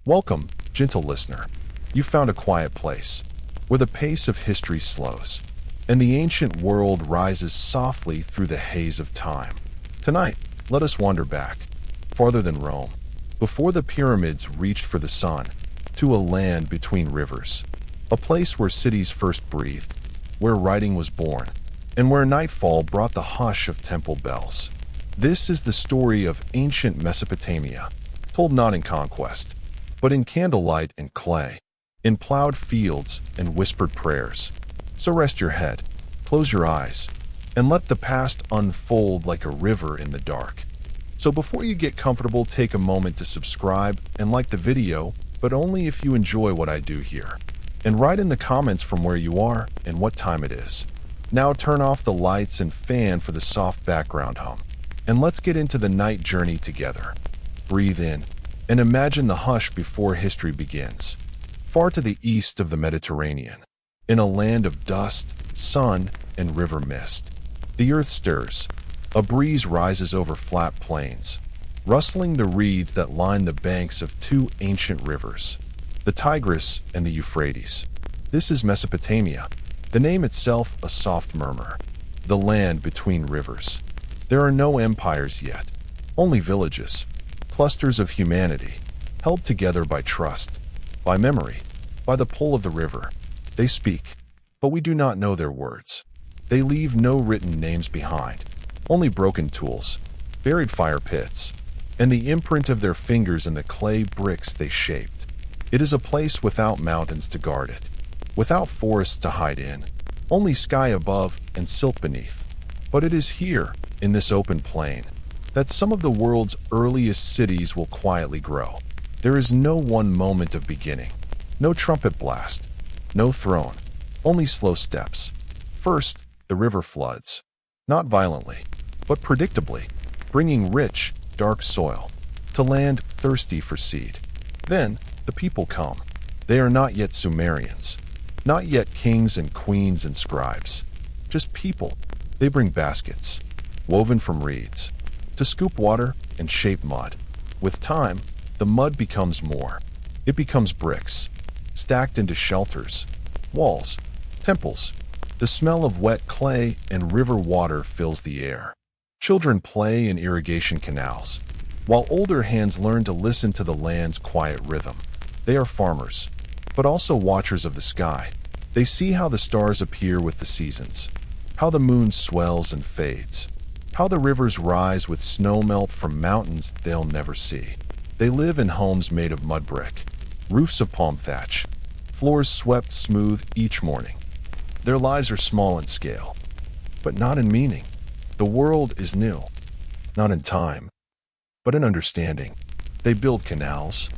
Welcome, gentle listener. You found a quiet place, where the pace of history slows, and the ancient world rises softly through the haze of time. Tonight, let us wander back, farther than Rome, before the pyramids reached for the sun, to a land between rivers, a place where cities first breathed, where writing was born, and where nightfall brought the hush of temple bells. This is the story of ancient Mesopotamia, told not in conquest, but in candlelight and clay, in plowed fields and whispered prayers. So rest your head, close your eyes, and let the past unfold like a river in the dark. So before you get comfortable, take a moment to subscribe and like the video, but only if you enjoy what I do here. And write in the comments from where you are and what time it is. Now turn off the lights and fan for the soft background hum. And let's get into the night journey together. Breathe in and imagine the hush before history begins. Far to the east of the Mediterranean, in a land of dust, sun, and river mist, the earth stirs. A breeze rises over flat plains, rustling the reeds that line the banks of two ancient rivers, the Tigris and the Euphrates. This is Mesopotamia, the name itself a soft murmur, the land between rivers. There are no empires yet, only villages, clusters of humanity, held together by trust, by memory, by the pull of the river. They speak, but we do not know their words. They leave no written names behind, only broken tools, buried fire pits, and the imprint of their fingers in the clay bricks they shaped. It is a place without mountains to guard it, without forests to hide in, only sky above and silt beneath. But it is here, in this open plain, that some of the world's earliest cities will quietly grow. There is no one moment of beginning, no trumpet blast, no throne, only slow steps. First, the river floods, not violently, but predictably, bringing rich, dark soil to land thirsty for seed. Then, the people come. They are not yet Sumerians, not yet kings and queens and scribes, just people. They bring baskets, woven from reeds, to scoop water and shape mud. With time, the mud becomes more. It becomes bricks, stacked into shelters, walls, temples. The smell of wet clay and river water fills the air. Children play in irrigation canals, while older hands learn to listen to the land's quiet rhythm. They are farmers, but also watchers of the sky. They see how the stars appear with the seasons, how the moon swells and fades, how the rivers rise with snowmelt from mountains they'll never see. They live in homes made of mud brick, roofs of palm thatch, floors swept smooth each morning. Their lives are small in scale, but not in meaning. The world is new, not in time, but in understanding. They build canals,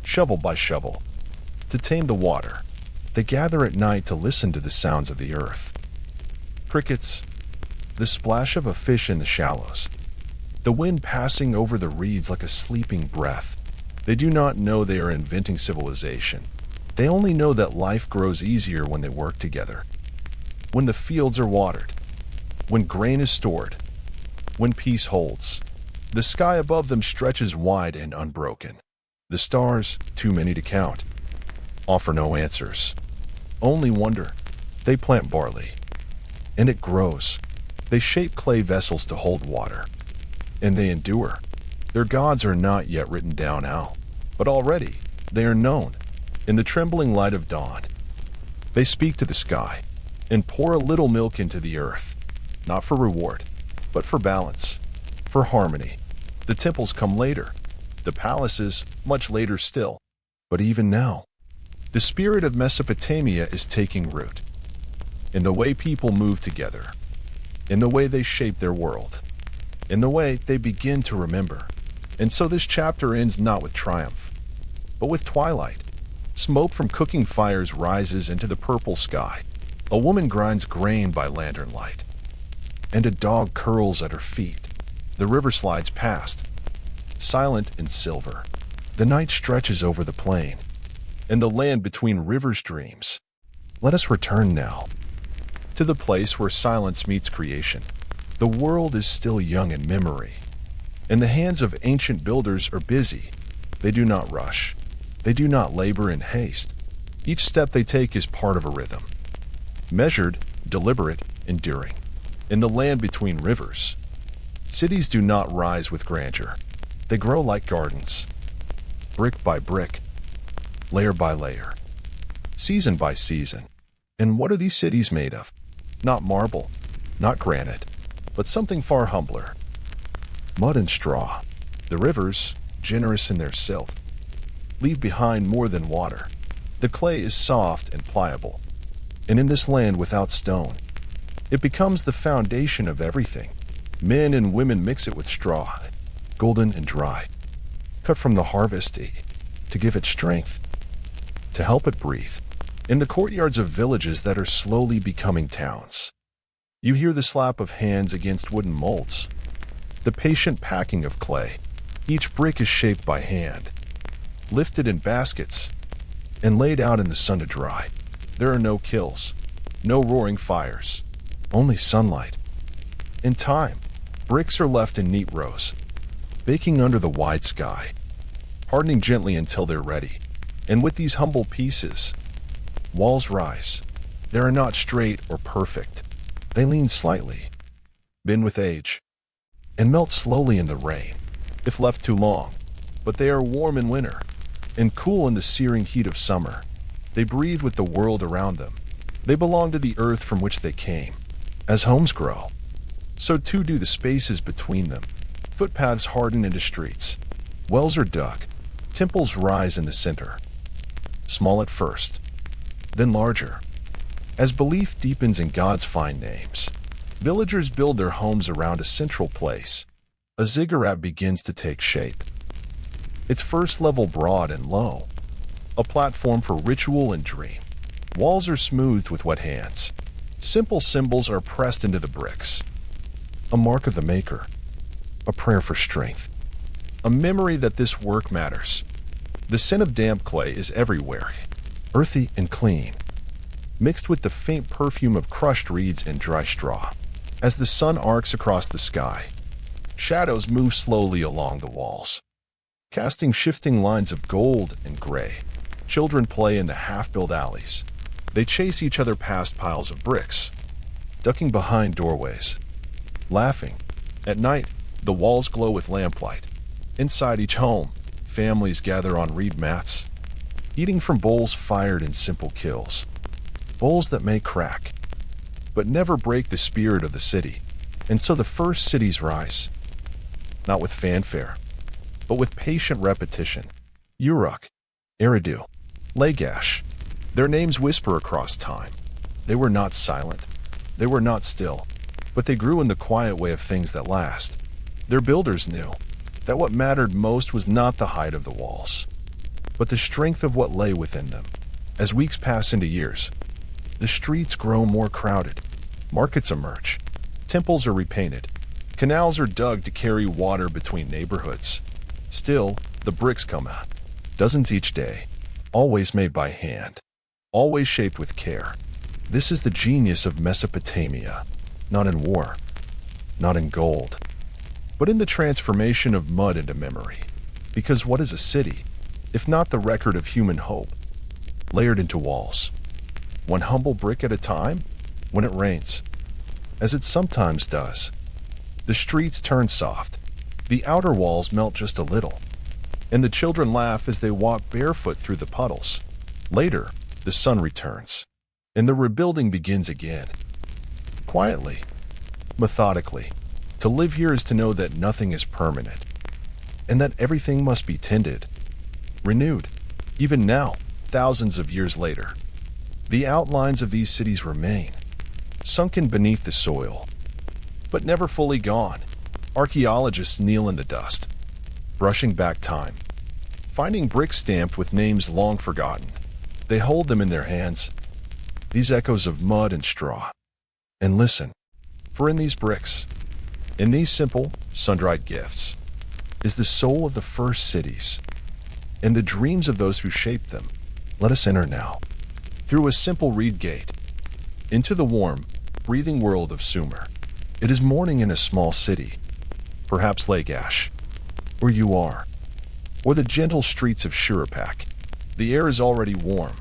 shovel by shovel, to tame the water. They gather at night to listen to the sounds of the earth. Crickets, the splash of a fish in the shallows, the wind passing over the reeds like a sleeping breath. They do not know they are inventing civilization. They only know that life grows easier when they work together. When the fields are watered, when grain is stored, when peace holds. The sky above them stretches wide and unbroken. The stars, too many to count, offer no answers, only wonder. They plant barley, and it grows. They shape clay vessels to hold water, and they endure. Their gods are not yet written down how, but already they are known. In the trembling light of dawn, they speak to the sky and pour a little milk into the earth, not for reward, but for balance, for harmony. The temples come later, the palaces much later still. But even now, the spirit of Mesopotamia is taking root in the way people move together, in the way they shape their world, in the way they begin to remember. And so this chapter ends not with triumph, but with twilight. Smoke from cooking fires rises into the purple sky. A woman grinds grain by lantern light, and a dog curls at her feet. The river slides past, silent in silver. The night stretches over the plain, and the land between rivers dreams. Let us return now to the place where silence meets creation. The world is still young in memory, and the hands of ancient builders are busy. They do not rush. They do not labor in haste. Each step they take is part of a rhythm. Measured, deliberate, enduring. In the land between rivers, cities do not rise with grandeur. They grow like gardens, brick by brick, layer by layer, season by season. And what are these cities made of? Not marble, not granite, but something far humbler. Mud and straw. The rivers, generous in their silt, leave behind more than water. The clay is soft and pliable, and in this land without stone, it becomes the foundation of everything. Men and women mix it with straw, golden and dry, cut from the harvest to give it strength, to help it breathe. In the courtyards of villages that are slowly becoming towns, you hear the slap of hands against wooden molds, the patient packing of clay. Each brick is shaped by hand, lifted in baskets, and laid out in the sun to dry. There are no kills, no roaring fires, only sunlight. In time, bricks are left in neat rows, baking under the wide sky, hardening gently until they're ready. And with these humble pieces, walls rise. They are not straight or perfect. They lean slightly, bend with age, and melt slowly in the rain, if left too long. But they are warm in winter and cool in the searing heat of summer. They breathe with the world around them. They belong to the earth from which they came. As homes grow, so too do the spaces between them. Footpaths harden into streets. Wells are dug. Temples rise in the center, small at first, then larger. As belief deepens in God's fine names, villagers build their homes around a central place. A ziggurat begins to take shape, its first level broad and low, a platform for ritual and dream. Walls are smoothed with wet hands. Simple symbols are pressed into the bricks. A mark of the maker, a prayer for strength, a memory that this work matters. The scent of damp clay is everywhere, earthy and clean, mixed with the faint perfume of crushed reeds and dry straw. As the sun arcs across the sky, shadows move slowly along the walls, casting shifting lines of gold and gray. Children play in the half-built alleys. They chase each other past piles of bricks, ducking behind doorways, laughing. At night, the walls glow with lamplight. Inside each home, families gather on reed mats, eating from bowls fired in simple kills. Bowls that may crack, but never break the spirit of the city. And so the first cities rise, not with fanfare, but with patient repetition. Uruk, Eridu, Lagash. Their names whisper across time. They were not silent. They were not still, but they grew in the quiet way of things that last. Their builders knew that what mattered most was not the height of the walls, but the strength of what lay within them. As weeks pass into years, the streets grow more crowded. Markets emerge. Temples are repainted. Canals are dug to carry water between neighborhoods. Still, the bricks come out. Dozens each day, always made by hand, always shaped with care. This is the genius of Mesopotamia, not in war, not in gold, but in the transformation of mud into memory. Because what is a city, if not the record of human hope, layered into walls? One humble brick at a time. When it rains, as it sometimes does, the streets turn soft. The outer walls melt just a little, and the children laugh as they walk barefoot through the puddles. Later, the sun returns, and the rebuilding begins again. Quietly, methodically. To live here is to know that nothing is permanent, and that everything must be tended, renewed. Even now, thousands of years later, the outlines of these cities remain, sunken beneath the soil, but never fully gone. Archaeologists kneel in the dust, brushing back time, finding bricks stamped with names long forgotten. They hold them in their hands, these echoes of mud and straw, and listen, for in these bricks, in these simple, sun-dried gifts, is the soul of the first cities, and the dreams of those who shaped them. Let us enter now, through a simple reed gate, into the warm, breathing world of Sumer. It is morning in a small city, perhaps Lagash, where you are, or the gentle streets of Shurapak. The air is already warm,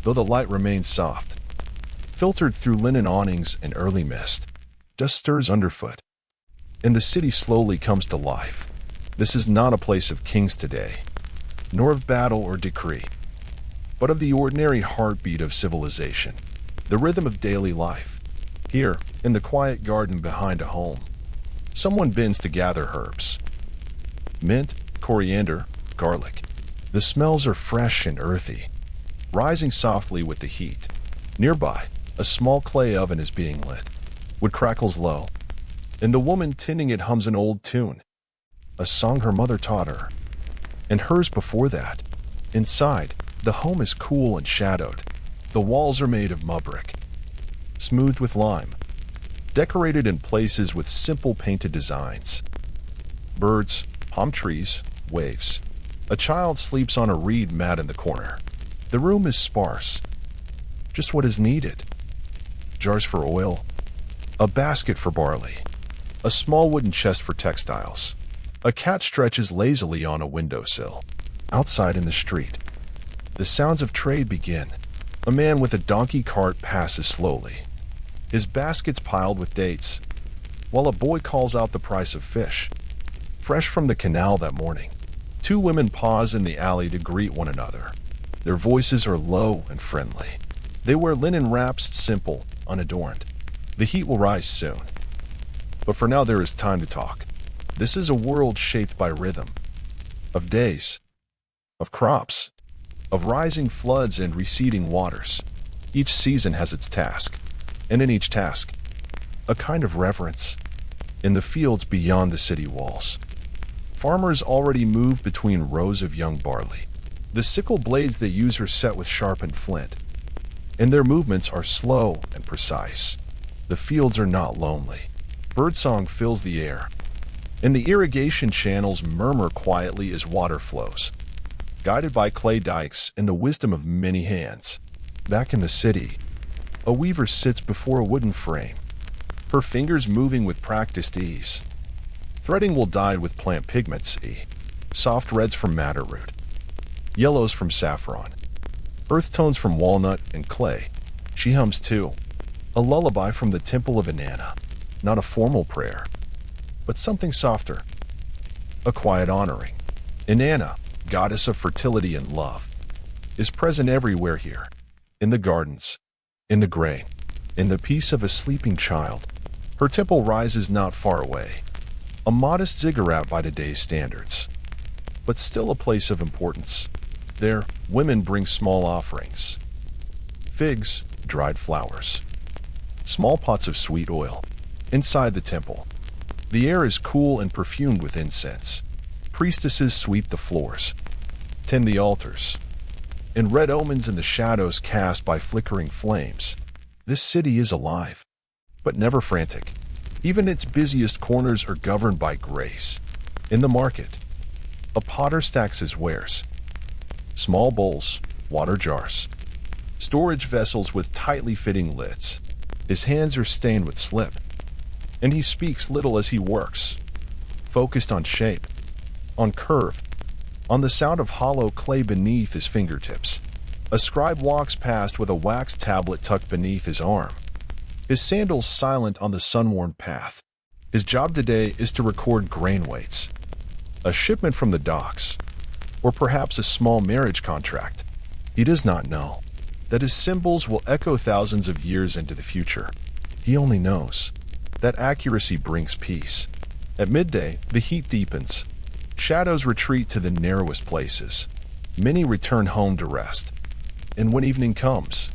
though the light remains soft, filtered through linen awnings and early mist. Dust stirs underfoot, and the city slowly comes to life. This is not a place of kings today, nor of battle or decree, but of the ordinary heartbeat of civilization, the rhythm of daily life. Here, in the quiet garden behind a home, someone bends to gather herbs. Mint, coriander, garlic. The smells are fresh and earthy, rising softly with the heat. Nearby, a small clay oven is being lit. Wood crackles low, and the woman tending it hums an old tune, a song her mother taught her, and hers before that. Inside, the home is cool and shadowed. The walls are made of mud brick, smoothed with lime, decorated in places with simple painted designs. Birds, palm trees, waves. A child sleeps on a reed mat in the corner. The room is sparse, just what is needed. Jars for oil, a basket for barley, a small wooden chest for textiles. A cat stretches lazily on a windowsill. Outside in the street, the sounds of trade begin. A man with a donkey cart passes slowly, his baskets piled with dates, while a boy calls out the price of fish, fresh from the canal that morning. Two women pause in the alley to greet one another. Their voices are low and friendly. They wear linen wraps, simple, unadorned. The heat will rise soon, but for now there is time to talk. This is a world shaped by rhythm, of days, of crops, of rising floods and receding waters. Each season has its task, and in each task, a kind of reverence. In the fields beyond the city walls, farmers already move between rows of young barley. The sickle blades they use are set with sharpened flint, and their movements are slow and precise. The fields are not lonely. Birdsong fills the air, and the irrigation channels murmur quietly as water flows, guided by clay dikes and the wisdom of many hands. Back in the city, a weaver sits before a wooden frame, her fingers moving with practiced ease. Threading will dyed with plant pigments, soft reds from madder root, yellows from saffron, earth tones from walnut and clay. She hums too, a lullaby from the temple of Inanna, not a formal prayer, but something softer, a quiet honoring. Inanna, goddess of fertility and love, is present everywhere here, in the gardens, in the grain, in the peace of a sleeping child. Her temple rises not far away, a modest ziggurat by today's standards, but still a place of importance. There, women bring small offerings: figs, dried flowers, small pots of sweet oil. Inside the temple, the air is cool and perfumed with incense. Priestesses sweep the floors, tend the altars, and red omens in the shadows cast by flickering flames. This city is alive, but never frantic. Even its busiest corners are governed by grace. In the market, a potter stacks his wares: small bowls, water jars, storage vessels with tightly fitting lids. His hands are stained with slip, and he speaks little as he works, focused on shape, on curve, on the sound of hollow clay beneath his fingertips. A scribe walks past with a wax tablet tucked beneath his arm, his sandals silent on the sun-worn path. His job today is to record grain weights, a shipment from the docks, or perhaps a small marriage contract. He does not know that his symbols will echo thousands of years into the future. He only knows that accuracy brings peace. At midday, the heat deepens. Shadows retreat to the narrowest places. Many return home to rest. And when evening comes,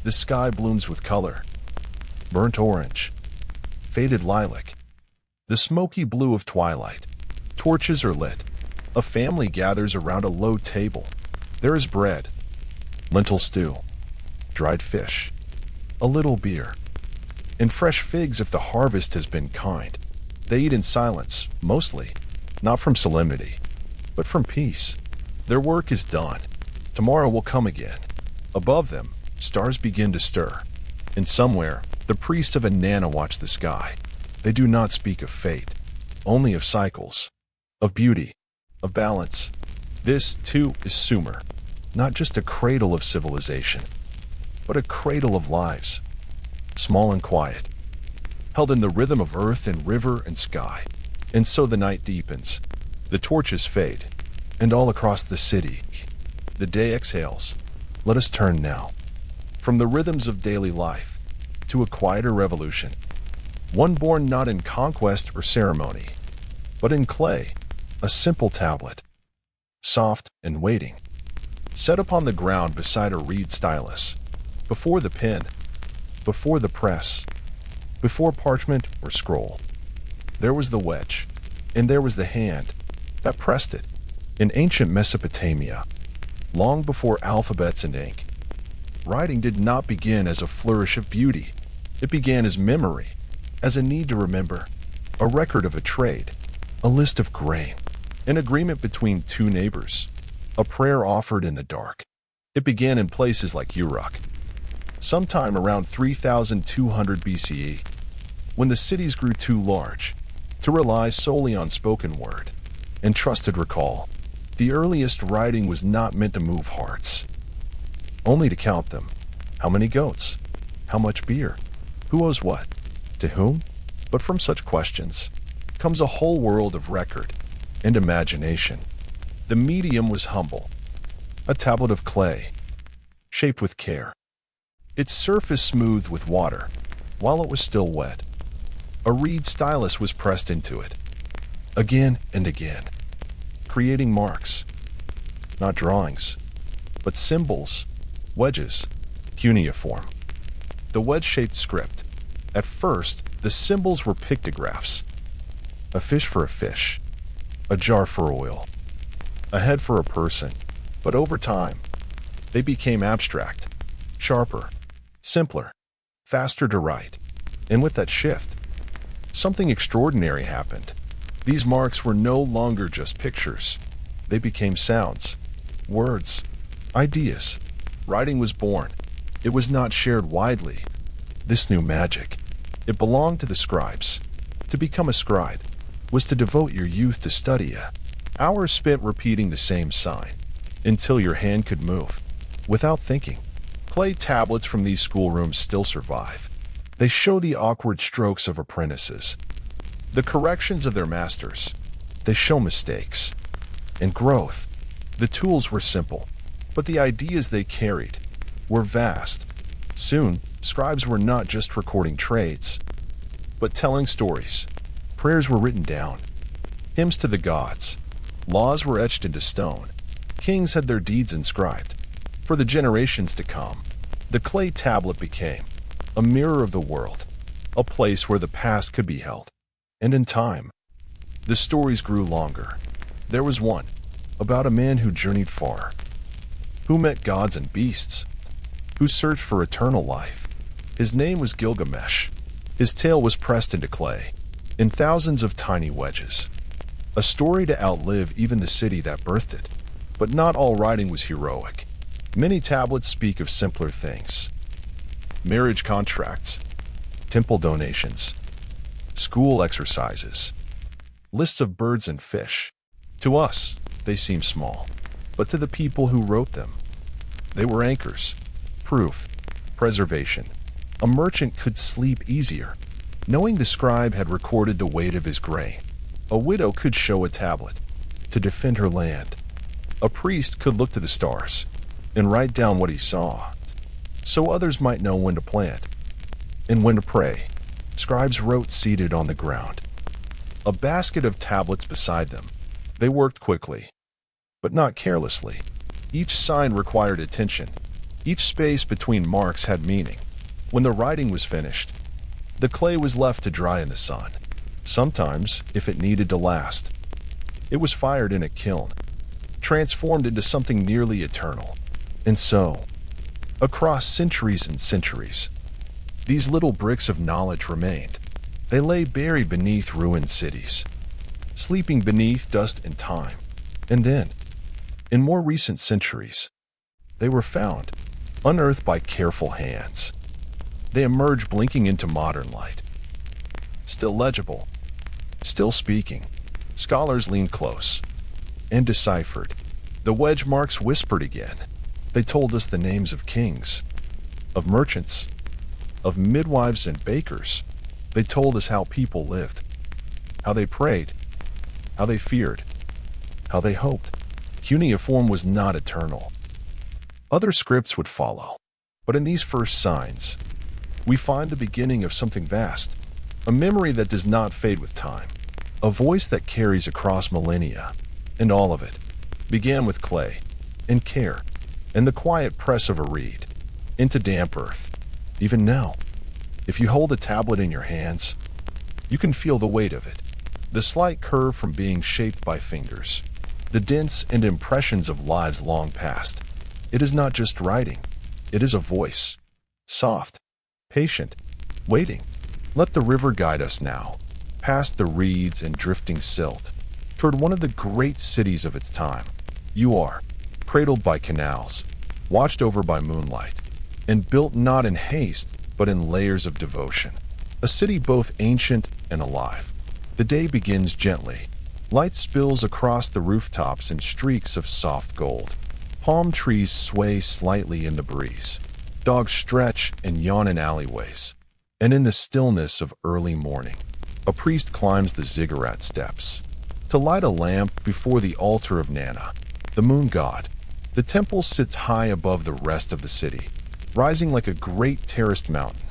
the sky blooms with color: burnt orange, faded lilac, the smoky blue of twilight. Torches are lit. A family gathers around a low table. There is bread, lentil stew, dried fish, a little beer, and fresh figs if the harvest has been kind. They eat in silence, mostly, not from solemnity, but from peace. Their work is done. Tomorrow will come again. Above them, stars begin to stir. And somewhere, the priests of Inanna watch the sky. They do not speak of fate, only of cycles, of beauty, of balance. This, too, is Sumer, not just a cradle of civilization, but a cradle of lives, small and quiet, held in the rhythm of earth and river and sky. And so the night deepens, the torches fade, and all across the city, the day exhales. Let us turn now from the rhythms of daily life to a quieter revolution, one born not in conquest or ceremony, but in clay, a simple tablet, soft and waiting, set upon the ground beside a reed stylus, before the pen, before the press, before parchment or scroll. There was the wedge, and there was the hand that pressed it. In ancient Mesopotamia, long before alphabets and ink, writing did not begin as a flourish of beauty. It began as memory, as a need to remember, a record of a trade, a list of grain, an agreement between two neighbors, a prayer offered in the dark. It began in places like Uruk, sometime around 3200 BCE, when the cities grew too large to rely solely on spoken word and trusted recall. The earliest writing was not meant to move hearts, only to count them. How many goats? How much beer? Who owes what? To whom? But from such questions comes a whole world of record and imagination. The medium was humble, a tablet of clay, shaped with care, its surface smoothed with water while it was still wet. A reed stylus was pressed into it, again and again, creating marks, not drawings, but symbols, wedges, cuneiform. The wedge-shaped script. At first, the symbols were pictographs. A fish for a fish, a jar for oil, a head for a person. But over time, they became abstract, sharper, simpler, faster to write. And with that shift, something extraordinary happened. These marks were no longer just pictures. They became sounds, words, ideas. Writing was born. It was not shared widely. This new magic, it belonged to the scribes. To become a scribe was to devote your youth to study hours spent repeating the same sign until your hand could move without thinking. Clay tablets from these schoolrooms still survive. They show the awkward strokes of apprentices, the corrections of their masters. They show mistakes and growth. The tools were simple, but the ideas they carried were vast. Soon, scribes were not just recording trades, but telling stories. Prayers were written down, hymns to the gods, laws were etched into stone. Kings had their deeds inscribed. For the generations to come, the clay tablet became a mirror of the world, a place where the past could be held. And in time, the stories grew longer. There was one about a man who journeyed far, who met gods and beasts, who searched for eternal life. His name was Gilgamesh. His tale was pressed into clay, in thousands of tiny wedges. A story to outlive even the city that birthed it. But not all writing was heroic. Many tablets speak of simpler things: marriage contracts, temple donations, school exercises, lists of birds and fish. To us, they seem small, but to the people who wrote them, they were anchors, proof, preservation. A merchant could sleep easier, knowing the scribe had recorded the weight of his grain. A widow could show a tablet to defend her land. A priest could look to the stars and write down what he saw, so others might know when to plant and when to pray. Scribes wrote seated on the ground, a basket of tablets beside them. They worked quickly, but not carelessly. Each sign required attention. Each space between marks had meaning. When the writing was finished, the clay was left to dry in the sun. Sometimes, if it needed to last, it was fired in a kiln, transformed into something nearly eternal. And so, across centuries and centuries, these little bricks of knowledge remained. They lay buried beneath ruined cities, sleeping beneath dust and time. And then, in more recent centuries, they were found, unearthed by careful hands. They emerged blinking into modern light. Still legible, still speaking. Scholars leaned close and deciphered. The wedge marks whispered again. They told us the names of kings, of merchants, of midwives and bakers. They told us how people lived, how they prayed, how they feared, how they hoped. Cuneiform was not eternal. Other scripts would follow. But in these first signs, we find the beginning of something vast, a memory that does not fade with time, a voice that carries across millennia, and all of it began with clay, and care, and the quiet press of a reed, into damp earth. Even now, if you hold a tablet in your hands, you can feel the weight of it, the slight curve from being shaped by fingers, the dents and impressions of lives long past. It is not just writing, it is a voice, soft, patient, waiting. Let the river guide us now, past the reeds and drifting silt, toward one of the great cities of its time. You are, cradled by canals, watched over by moonlight, and built not in haste, but in layers of devotion. A city both ancient and alive. The day begins gently. Light spills across the rooftops in streaks of soft gold. Palm trees sway slightly in the breeze. Dogs stretch and yawn in alleyways. And in the stillness of early morning, a priest climbs the ziggurat steps to light a lamp before the altar of Nana, the moon god. The temple sits high above the rest of the city, rising like a great terraced mountain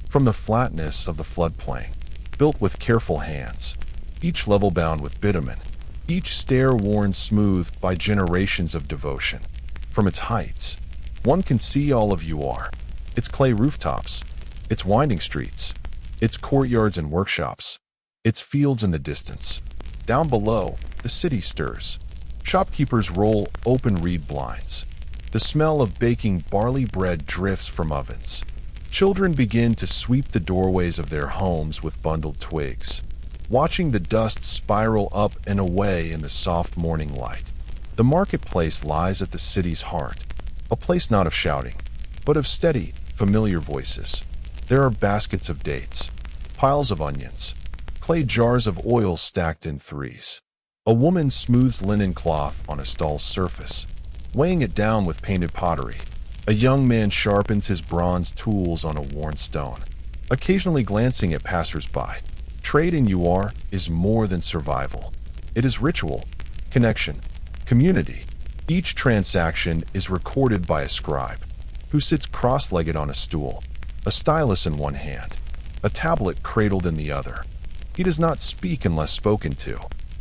from the flatness of the floodplain, built with careful hands, each level bound with bitumen, each stair worn smooth by generations of devotion. From its heights, one can see all of Uar, its clay rooftops, its winding streets, its courtyards and workshops, its fields in the distance. Down below, the city stirs. Shopkeepers roll open reed blinds. The smell of baking barley bread drifts from ovens. Children begin to sweep the doorways of their homes with bundled twigs, watching the dust spiral up and away in the soft morning light. The marketplace lies at the city's heart, a place not of shouting, but of steady, familiar voices. There are baskets of dates, piles of onions, clay jars of oil stacked in threes. A woman smooths linen cloth on a stall's surface, weighing it down with painted pottery. A young man sharpens his bronze tools on a worn stone, occasionally glancing at passers-by. Trade in Uar is more than survival. It is ritual, connection, community. Each transaction is recorded by a scribe, who sits cross-legged on a stool, a stylus in one hand, a tablet cradled in the other. He does not speak unless spoken to,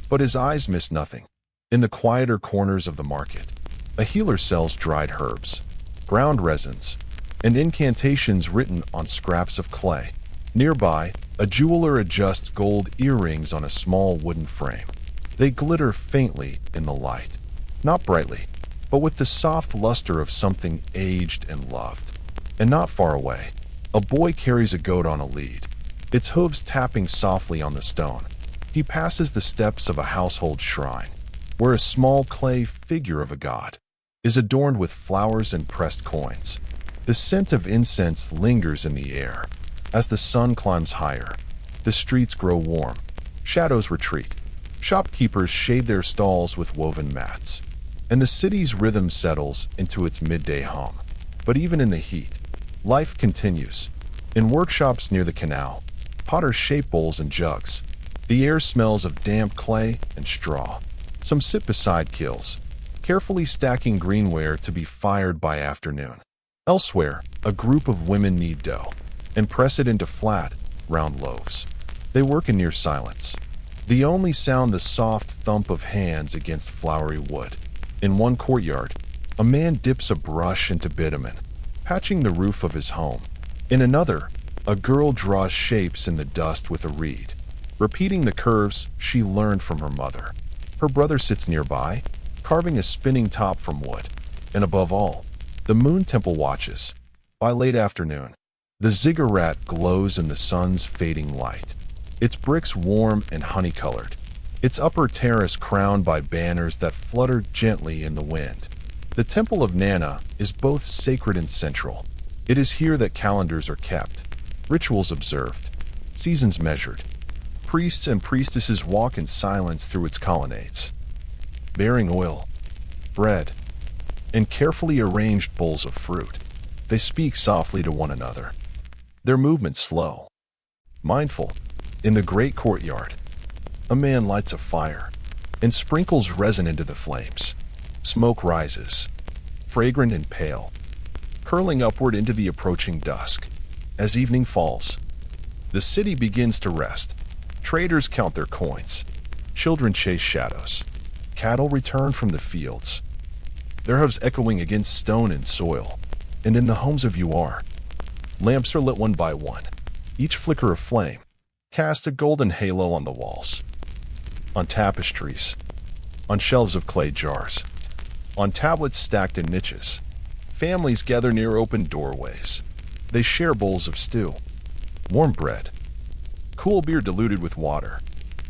but his eyes miss nothing. In the quieter corners of the market, a healer sells dried herbs, ground resins, and incantations written on scraps of clay. Nearby, a jeweler adjusts gold earrings on a small wooden frame. They glitter faintly in the light, not brightly, but with the soft luster of something aged and loved. And not far away, a boy carries a goat on a lead, its hooves tapping softly on the stone. He passes the steps of a household shrine, where a small clay figure of a god is adorned with flowers and pressed coins. The scent of incense lingers in the air. As the sun climbs higher, the streets grow warm, shadows retreat. Shopkeepers shade their stalls with woven mats, and the city's rhythm settles into its midday hum. But even in the heat, life continues. In workshops near the canal, potters shape bowls and jugs. The air smells of damp clay and straw. Some sit beside kilns, carefully stacking greenware to be fired by afternoon. Elsewhere, a group of women knead dough and press it into flat, round loaves. They work in near silence. The only sound the soft thump of hands against floury wood. In one courtyard, a man dips a brush into bitumen, patching the roof of his home. In another, a girl draws shapes in the dust with a reed, repeating the curves she learned from her mother. Her brother sits nearby, carving a spinning top from wood. And above all, the moon temple watches. By late afternoon, the ziggurat glows in the sun's fading light, its bricks warm and honey-colored, its upper terrace crowned by banners that flutter gently in the wind. The Temple of Nana is both sacred and central. It is here that calendars are kept, rituals observed, seasons measured. Priests and priestesses walk in silence through its colonnades, bearing oil, bread, and carefully arranged bowls of fruit. They speak softly to one another, their movements slow, mindful. In the great courtyard, a man lights a fire and sprinkles resin into the flames. Smoke rises, fragrant and pale, curling upward into the approaching dusk. As evening falls, the city begins to rest. Traders count their coins. Children chase shadows. Cattle return from the fields, their hooves echoing against stone and soil. And in the homes of UR, lamps are lit one by one. Each flicker of flame casts a golden halo on the walls, on tapestries, on shelves of clay jars, on tablets stacked in niches. Families gather near open doorways. They share bowls of stew, warm bread, cool beer diluted with water.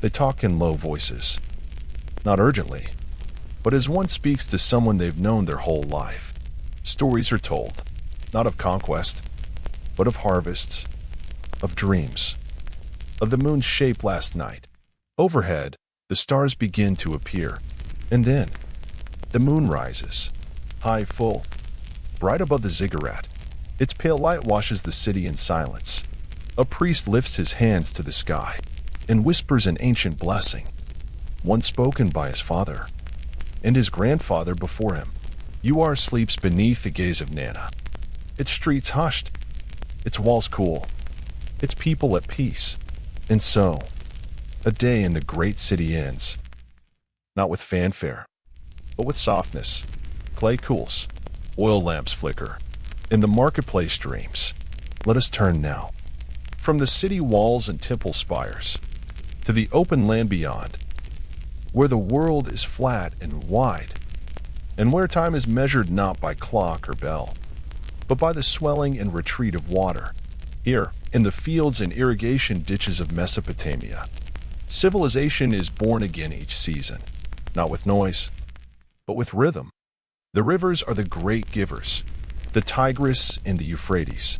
They talk in low voices, not urgently, but as one speaks to someone they've known their whole life. Stories are told, not of conquest, but of harvests, of dreams, of the moon's shape last night. Overhead, the stars begin to appear, and then the moon rises, high, full, bright above the ziggurat. Its pale light washes the city in silence. A priest lifts his hands to the sky and whispers an ancient blessing, one spoken by his father and his grandfather before him. UR sleeps beneath the gaze of Nana. Its streets hushed, its walls cool, its people at peace. And so, a day in the great city ends, not with fanfare, but with softness. Clay cools, oil lamps flicker, and the marketplace dreams. Let us turn now from the city walls and temple spires to the open land beyond, where the world is flat and wide, and where time is measured not by clock or bell, but by the swelling and retreat of water. Here, in the fields and irrigation ditches of Mesopotamia, civilization is born again each season, not with noise, but with rhythm. The rivers are the great givers, the Tigris and the Euphrates.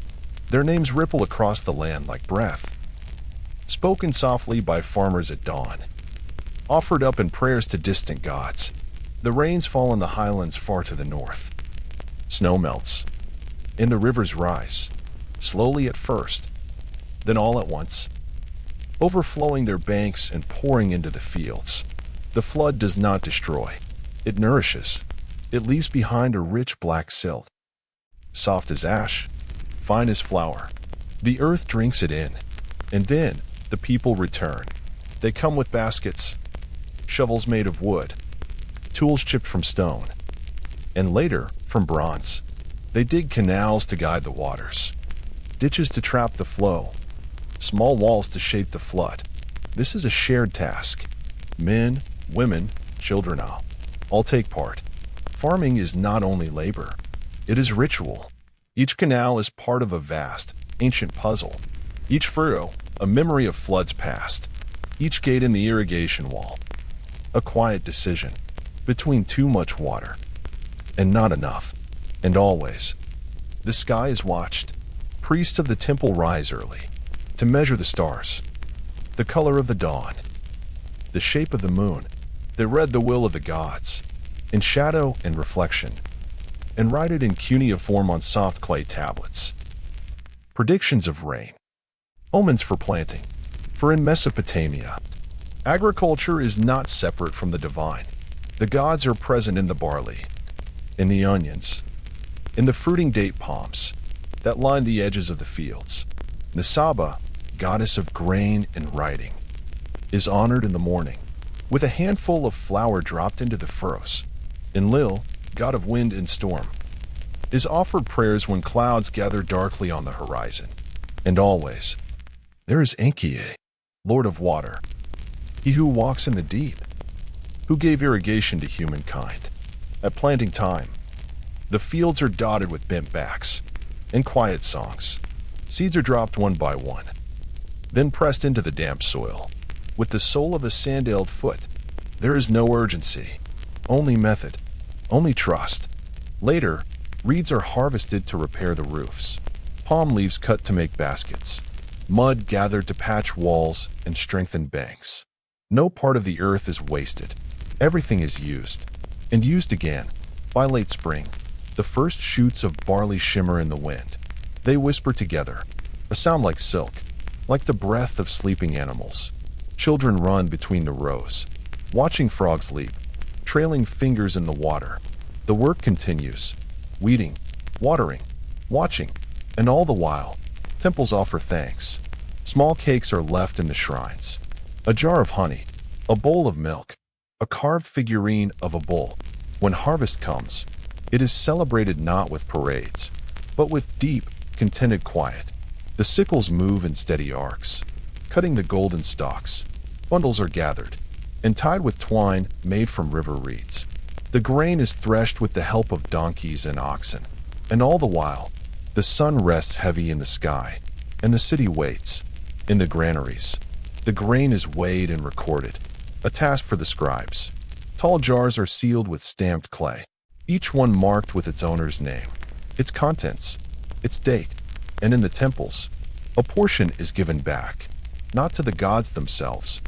Their names ripple across the land like breath, spoken softly by farmers at dawn, offered up in prayers to distant gods. The rains fall in the highlands far to the north. Snow melts, and the rivers rise, slowly at first, then all at once, overflowing their banks and pouring into the fields. The flood does not destroy, it nourishes. It leaves behind a rich black silt, soft as ash, fine as flour. The earth drinks it in, and then the people return. They come with baskets, shovels made of wood, tools chipped from stone, and later from bronze. They dig canals to guide the waters, ditches to trap the flow, small walls to shape the flood. This is a shared task. Men, women, children all take part. Farming is not only labor, it is ritual. Each canal is part of a vast, ancient puzzle. Each furrow, a memory of floods past. Each gate in the irrigation wall, a quiet decision between too much water and not enough. And always, the sky is watched. Priests of the temple rise early to measure the stars, the color of the dawn, the shape of the moon. They read the will of the gods in shadow and reflection, and write it in cuneiform on soft clay tablets. Predictions of rain, omens for planting. For in Mesopotamia, agriculture is not separate from the divine. The gods are present in the barley, in the onions, in the fruiting date palms that line the edges of the fields. Nisaba, goddess of grain and writing, is honored in the morning with a handful of flour dropped into the furrows. Enlil, god of wind and storm, is offered prayers when clouds gather darkly on the horizon. And always, there is Enki, lord of water, he who walks in the deep, who gave irrigation to humankind. At planting time, the fields are dotted with bent backs and quiet songs. Seeds are dropped one by one, then pressed into the damp soil with the sole of a sandaled foot. There is no urgency, only method, only trust. Later, reeds are harvested to repair the roofs, palm leaves cut to make baskets, mud gathered to patch walls and strengthen banks. No part of the earth is wasted. Everything is used, and used again. By late spring, the first shoots of barley shimmer in the wind. They whisper together, a sound like silk, like the breath of sleeping animals. Children run between the rows, watching frogs leap, trailing fingers in the water. The work continues, weeding, watering, watching, and all the while, temples offer thanks. Small cakes are left in the shrines. A jar of honey, a bowl of milk, a carved figurine of a bull. When harvest comes, it is celebrated not with parades, but with deep, contented quiet. The sickles move in steady arcs, cutting the golden stalks. Bundles are gathered and tied with twine made from river reeds. The grain is threshed with the help of donkeys and oxen. And all the while, the sun rests heavy in the sky, and the city waits. In the granaries, the grain is weighed and recorded, a task for the scribes. Tall jars are sealed with stamped clay, each one marked with its owner's name, its contents, its date. And in the temples, a portion is given back, not to the gods themselves,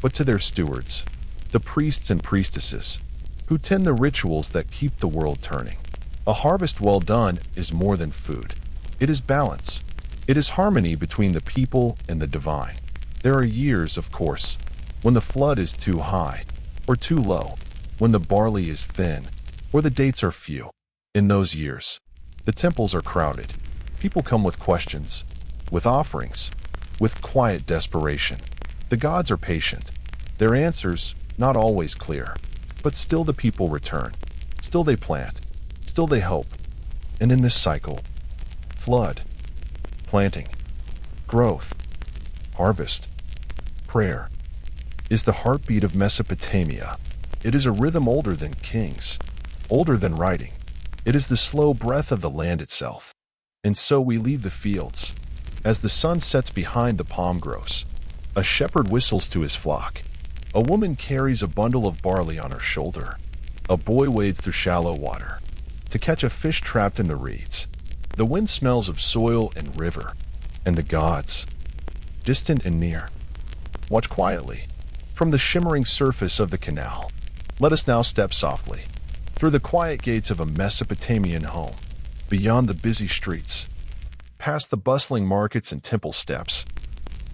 but to their stewards, the priests and priestesses, who tend the rituals that keep the world turning. A harvest well done is more than food. It is balance. It is harmony between the people and the divine. There are years, of course, when the flood is too high or too low, when the barley is thin or the dates are few. In those years, the temples are crowded. People come with questions, with offerings, with quiet desperation. The gods are patient. Their answers, not always clear, but still the people return. Still they plant. Still they hope. And in this cycle, flood, planting, growth, harvest, prayer, is the heartbeat of Mesopotamia. It is a rhythm older than kings, older than writing. It is the slow breath of the land itself. And so we leave the fields. As the sun sets behind the palm groves, a shepherd whistles to his flock. A woman carries a bundle of barley on her shoulder. A boy wades through shallow water to catch a fish trapped in the reeds. The wind smells of soil and river, and the gods, distant and near, watch quietly from the shimmering surface of the canal. Let us now step softly through the quiet gates of a Mesopotamian home, beyond the busy streets, past the bustling markets and temple steps.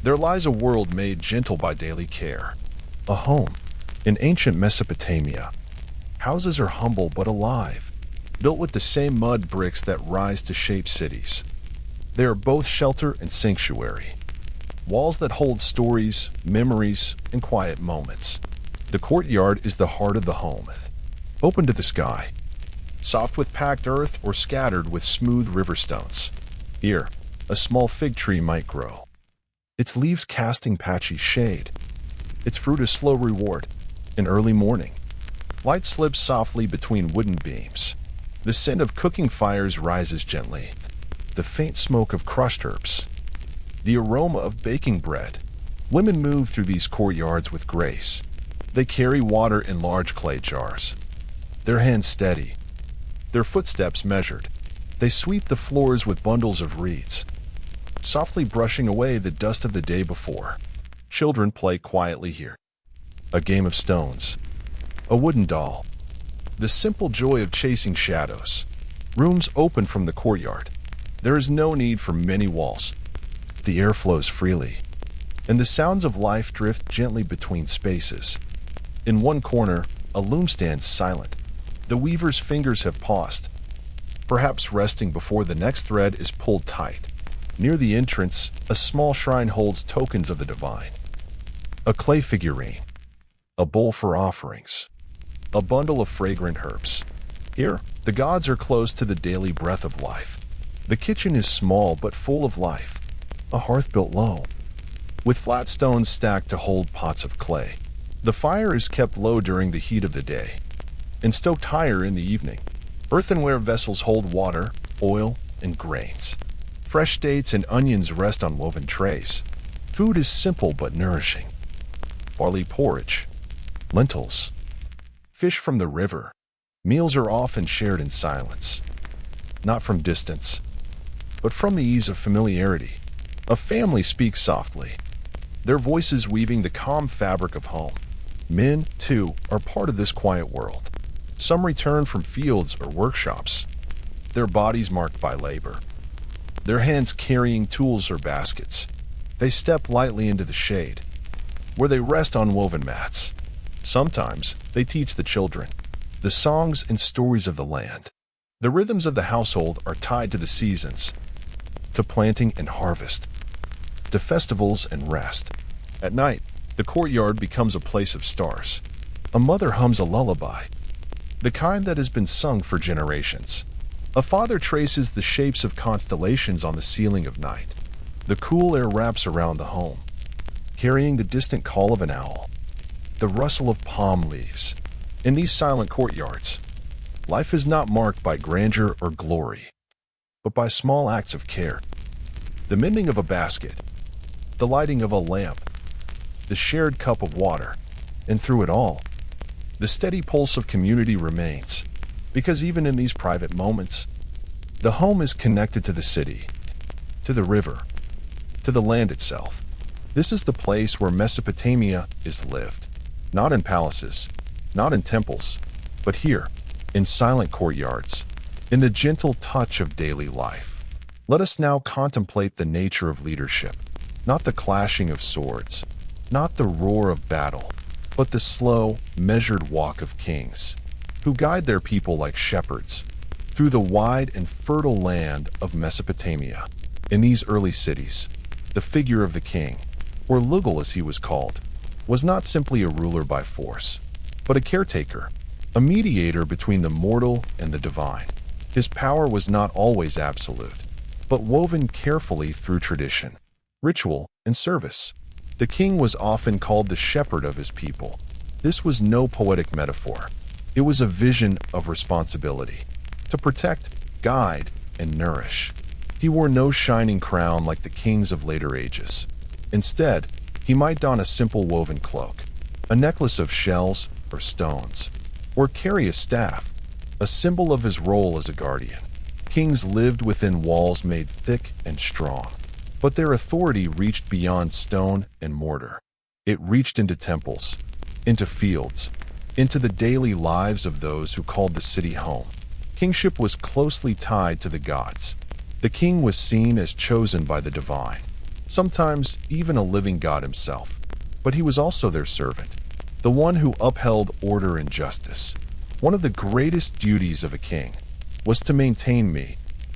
There lies a world made gentle by daily care. A home in ancient Mesopotamia. Houses are humble but alive, built with the same mud bricks that rise to shape cities. They are both shelter and sanctuary. Walls that hold stories, memories, and quiet moments. The courtyard is the heart of the home, open to the sky, soft with packed earth or scattered with smooth river stones. Here, a small fig tree might grow, its leaves casting patchy shade, its fruit a slow reward. In early morning, light slips softly between wooden beams. The scent of cooking fires rises gently, the faint smoke of crushed herbs, the aroma of baking bread. Women move through these courtyards with grace. They carry water in large clay jars, their hands steady, their footsteps measured. They sweep the floors with bundles of reeds, softly brushing away the dust of the day before. Children play quietly here. A game of stones, a wooden doll, the simple joy of chasing shadows. Rooms open from the courtyard. There is no need for many walls. The air flows freely, and the sounds of life drift gently between spaces. In one corner, a loom stands silent. The weaver's fingers have paused, perhaps resting before the next thread is pulled tight. Near the entrance, a small shrine holds tokens of the divine. A clay figurine, a bowl for offerings, a bundle of fragrant herbs. Here, the gods are close to the daily breath of life. The kitchen is small but full of life, a hearth built low, with flat stones stacked to hold pots of clay. The fire is kept low during the heat of the day, and stoked higher in the evening. Earthenware vessels hold water, oil, and grains. Fresh dates and onions rest on woven trays. Food is simple but nourishing. Barley porridge, lentils, fish from the river. Meals are often shared in silence, not from distance, but from the ease of familiarity. A family speaks softly, their voices weaving the calm fabric of home. Men, too, are part of this quiet world. Some return from fields or workshops, their bodies marked by labor, their hands carrying tools or baskets. They step lightly into the shade, where they rest on woven mats. Sometimes they teach the children the songs and stories of the land. The rhythms of the household are tied to the seasons, to planting and harvest, to festivals and rest. At night, the courtyard becomes a place of stars. A mother hums a lullaby, the kind that has been sung for generations. A father traces the shapes of constellations on the ceiling of night. The cool air wraps around the home, carrying the distant call of an owl, the rustle of palm leaves. In these silent courtyards, life is not marked by grandeur or glory, but by small acts of care. The mending of a basket, the lighting of a lamp, the shared cup of water, and through it all, the steady pulse of community remains, because even in these private moments, the home is connected to the city, to the river, to the land itself. This is the place where Mesopotamia is lived, not in palaces, not in temples, but here, in silent courtyards, in the gentle touch of daily life. Let us now contemplate the nature of leadership, not the clashing of swords, not the roar of battle, but the slow, measured walk of kings, who guide their people like shepherds through the wide and fertile land of Mesopotamia. In these early cities, the figure of the king, or lull as he was called, was not simply a ruler by force, but a caretaker, a mediator between the mortal and the divine. His power was not always absolute, but woven carefully through tradition, ritual, and service. The king was often called the shepherd of his people. This was no poetic metaphor. It was a vision of responsibility, to protect, guide, and nourish. He wore no shining crown like the kings of later ages. Instead, he might don a simple woven cloak, a necklace of shells or stones, or carry a staff, a symbol of his role as a guardian. Kings lived within walls made thick and strong, but their authority reached beyond stone and mortar. It reached into temples, into fields, into the daily lives of those who called the city home. Kingship was closely tied to the gods. The king was seen as chosen by the divine, sometimes even a living god himself. But he was also their servant, the one who upheld order and justice. One of the greatest duties of a king was to maintain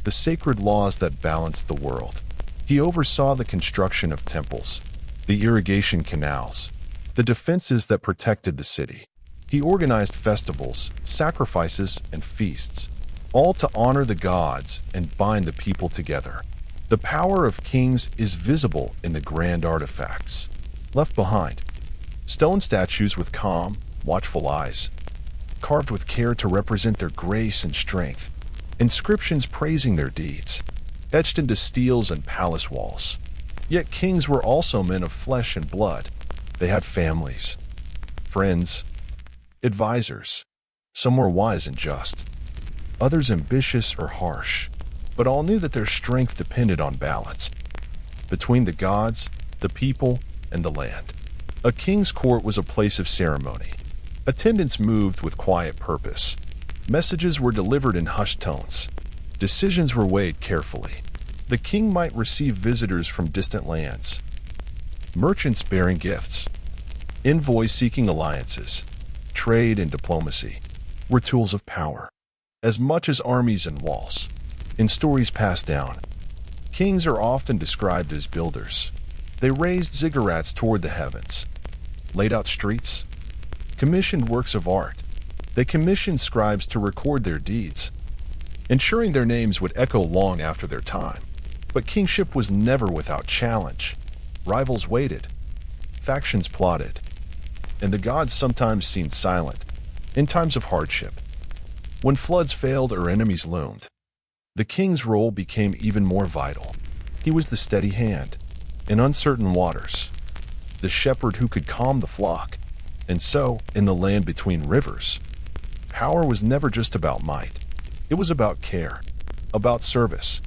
the sacred laws that balanced the world. He oversaw the construction of temples, the irrigation canals, the defenses that protected the city. He organized festivals, sacrifices, and feasts, all to honor the gods and bind the people together. The power of kings is visible in the grand artifacts left behind. Stone statues with calm, watchful eyes, carved with care to represent their grace and strength. Inscriptions praising their deeds, etched into steels and palace walls. Yet kings were also men of flesh and blood. They had families, friends, advisors. Some were wise and just, others ambitious or harsh, but all knew that their strength depended on balance between the gods, the people, and the land. A king's court was a place of ceremony. Attendants moved with quiet purpose. Messages were delivered in hushed tones. Decisions were weighed carefully. The king might receive visitors from distant lands, merchants bearing gifts, envoys seeking alliances. Trade and diplomacy were tools of power, as much as armies and walls. In stories passed down, kings are often described as builders. They raised ziggurats toward the heavens, laid out streets, commissioned works of art. They commissioned scribes to record their deeds, ensuring their names would echo long after their time. But kingship was never without challenge. Rivals waited, factions plotted, and the gods sometimes seemed silent in times of hardship. When floods failed or enemies loomed, the king's role became even more vital. He was the steady hand in uncertain waters, the shepherd who could calm the flock. And so, in the land between rivers, power was never just about might. It was about care, about service,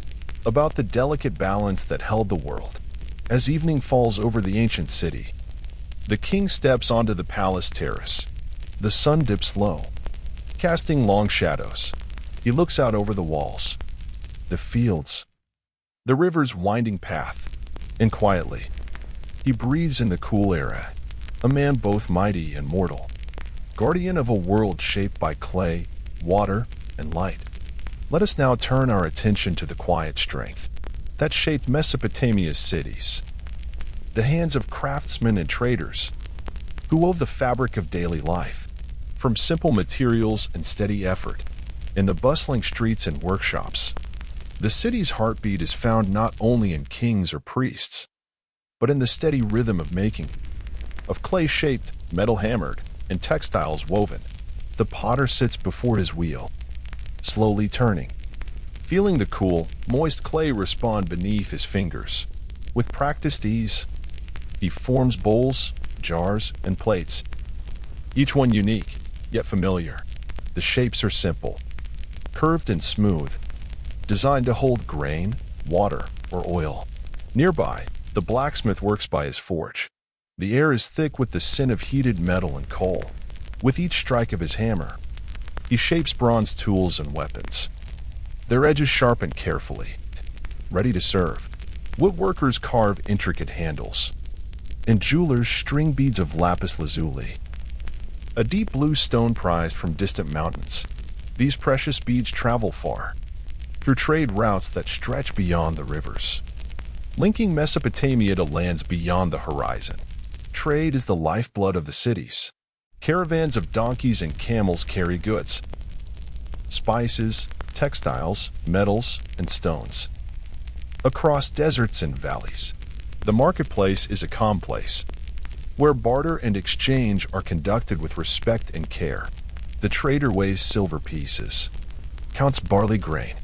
about the delicate balance that held the world. As evening falls over the ancient city, the king steps onto the palace terrace. The sun dips low, casting long shadows. He looks out over the walls, the fields, the river's winding path, and quietly, he breathes in the cool air, a man both mighty and mortal, guardian of a world shaped by clay, water, and light. Let us now turn our attention to the quiet strength that shaped Mesopotamia's cities. The hands of craftsmen and traders who wove the fabric of daily life, from simple materials and steady effort, in the bustling streets and workshops. The city's heartbeat is found not only in kings or priests, but in the steady rhythm of making, of clay-shaped, metal-hammered, and textiles woven. The potter sits before his wheel, slowly turning, feeling the cool, moist clay respond beneath his fingers. With practiced ease, he forms bowls, jars, and plates, each one unique, yet familiar. The shapes are simple, curved and smooth, designed to hold grain, water, or oil. Nearby, the blacksmith works by his forge. The air is thick with the scent of heated metal and coal. With each strike of his hammer, he shapes bronze tools and weapons, their edges sharpened carefully, ready to serve. Woodworkers carve intricate handles, and jewelers string beads of lapis lazuli, a deep blue stone prized from distant mountains. These precious beads travel far, through trade routes that stretch beyond the rivers, linking Mesopotamia to lands beyond the horizon. Trade is the lifeblood of the cities. Caravans of donkeys and camels carry goods, spices, textiles, metals, and stones, across deserts and valleys. The marketplace is a calm place, where barter and exchange are conducted with respect and care. The trader weighs silver pieces, counts barley grain,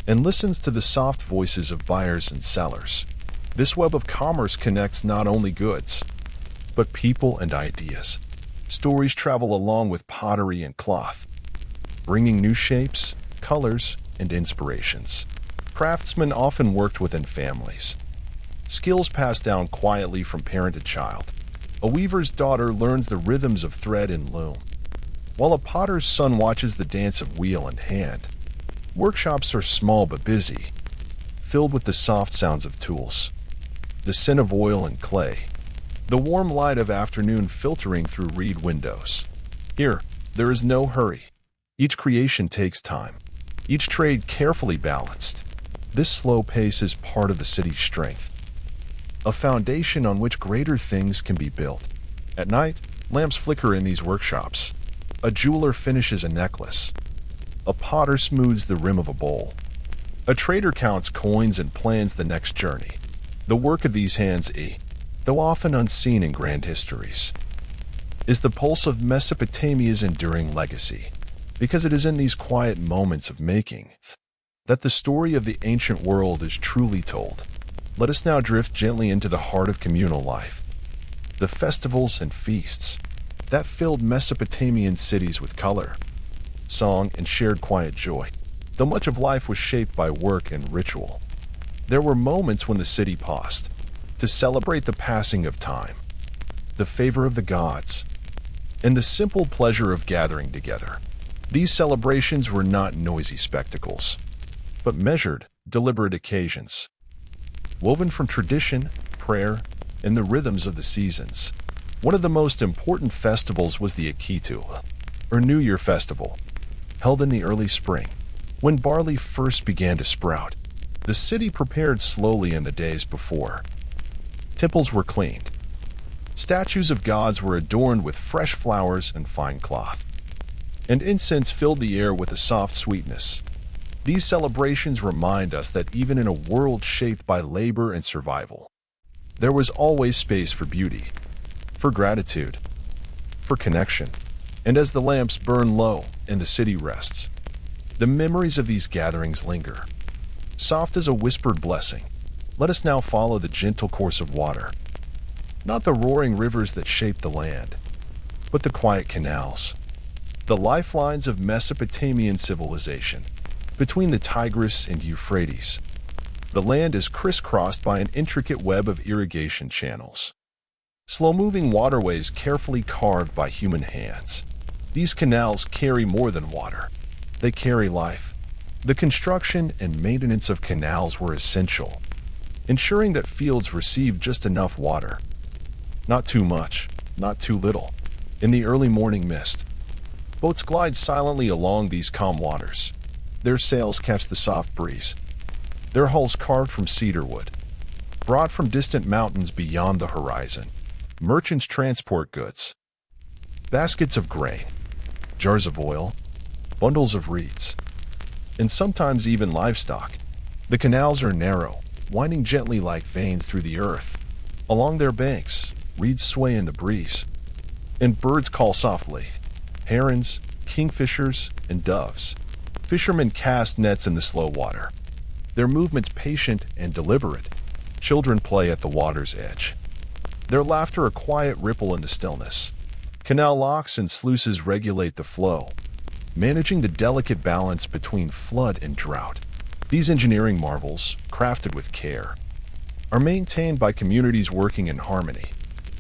and listens to the soft voices of buyers and sellers. This web of commerce connects not only goods, but people and ideas. Stories travel along with pottery and cloth, bringing new shapes, colors, and inspirations. Craftsmen often worked within families, skills passed down quietly from parent to child. A weaver's daughter learns the rhythms of thread and loom, while a potter's son watches the dance of wheel and hand. Workshops are small but busy, filled with the soft sounds of tools, the scent of oil and clay, the warm light of afternoon filtering through reed windows. Here, there is no hurry. Each creation takes time, each trade carefully balanced. This slow pace is part of the city's strength, a foundation on which greater things can be built. At night, lamps flicker in these workshops. A jeweler finishes a necklace. A potter smooths the rim of a bowl. A trader counts coins and plans the next journey. The work of these hands, though often unseen in grand histories, is the pulse of Mesopotamia's enduring legacy, because it is in these quiet moments of making that the story of the ancient world is truly told. Let us now drift gently into the heart of communal life, the festivals and feasts that filled Mesopotamian cities with color, song, and shared quiet joy. Though much of life was shaped by work and ritual, there were moments when the city paused to celebrate the passing of time, the favor of the gods, and the simple pleasure of gathering together. These celebrations were not noisy spectacles, but measured, deliberate occasions, woven from tradition, prayer, and the rhythms of the seasons. One of the most important festivals was the Akitu, or New Year festival, held in the early spring. When barley first began to sprout, the city prepared slowly in the days before. Temples were cleaned. Statues of gods were adorned with fresh flowers and fine cloth, and incense filled the air with a soft sweetness. These celebrations remind us that even in a world shaped by labor and survival, there was always space for beauty, for gratitude, for connection. And as the lamps burn low and the city rests, the memories of these gatherings linger, soft as a whispered blessing. Let us now follow the gentle course of water, not the roaring rivers that shape the land, but the quiet canals, the lifelines of Mesopotamian civilization. Between the Tigris and Euphrates, the land is crisscrossed by an intricate web of irrigation channels, slow-moving waterways carefully carved by human hands. These canals carry more than water. They carry life. The construction and maintenance of canals were essential, ensuring that fields received just enough water. Not too much, not too little. In the early morning mist, boats glide silently along these calm waters. Their sails catch the soft breeze. Their hulls carved from cedar wood, brought from distant mountains beyond the horizon. Merchants transport goods, baskets of grain, jars of oil, bundles of reeds, and sometimes even livestock. The canals are narrow, winding gently like veins through the earth. Along their banks, reeds sway in the breeze, and birds call softly. Herons, kingfishers, and doves. Fishermen cast nets in the slow water, their movements patient and deliberate. Children play at the water's edge, their laughter a quiet ripple in the stillness. Canal locks and sluices regulate the flow, managing the delicate balance between flood and drought. These engineering marvels, crafted with care, are maintained by communities working in harmony.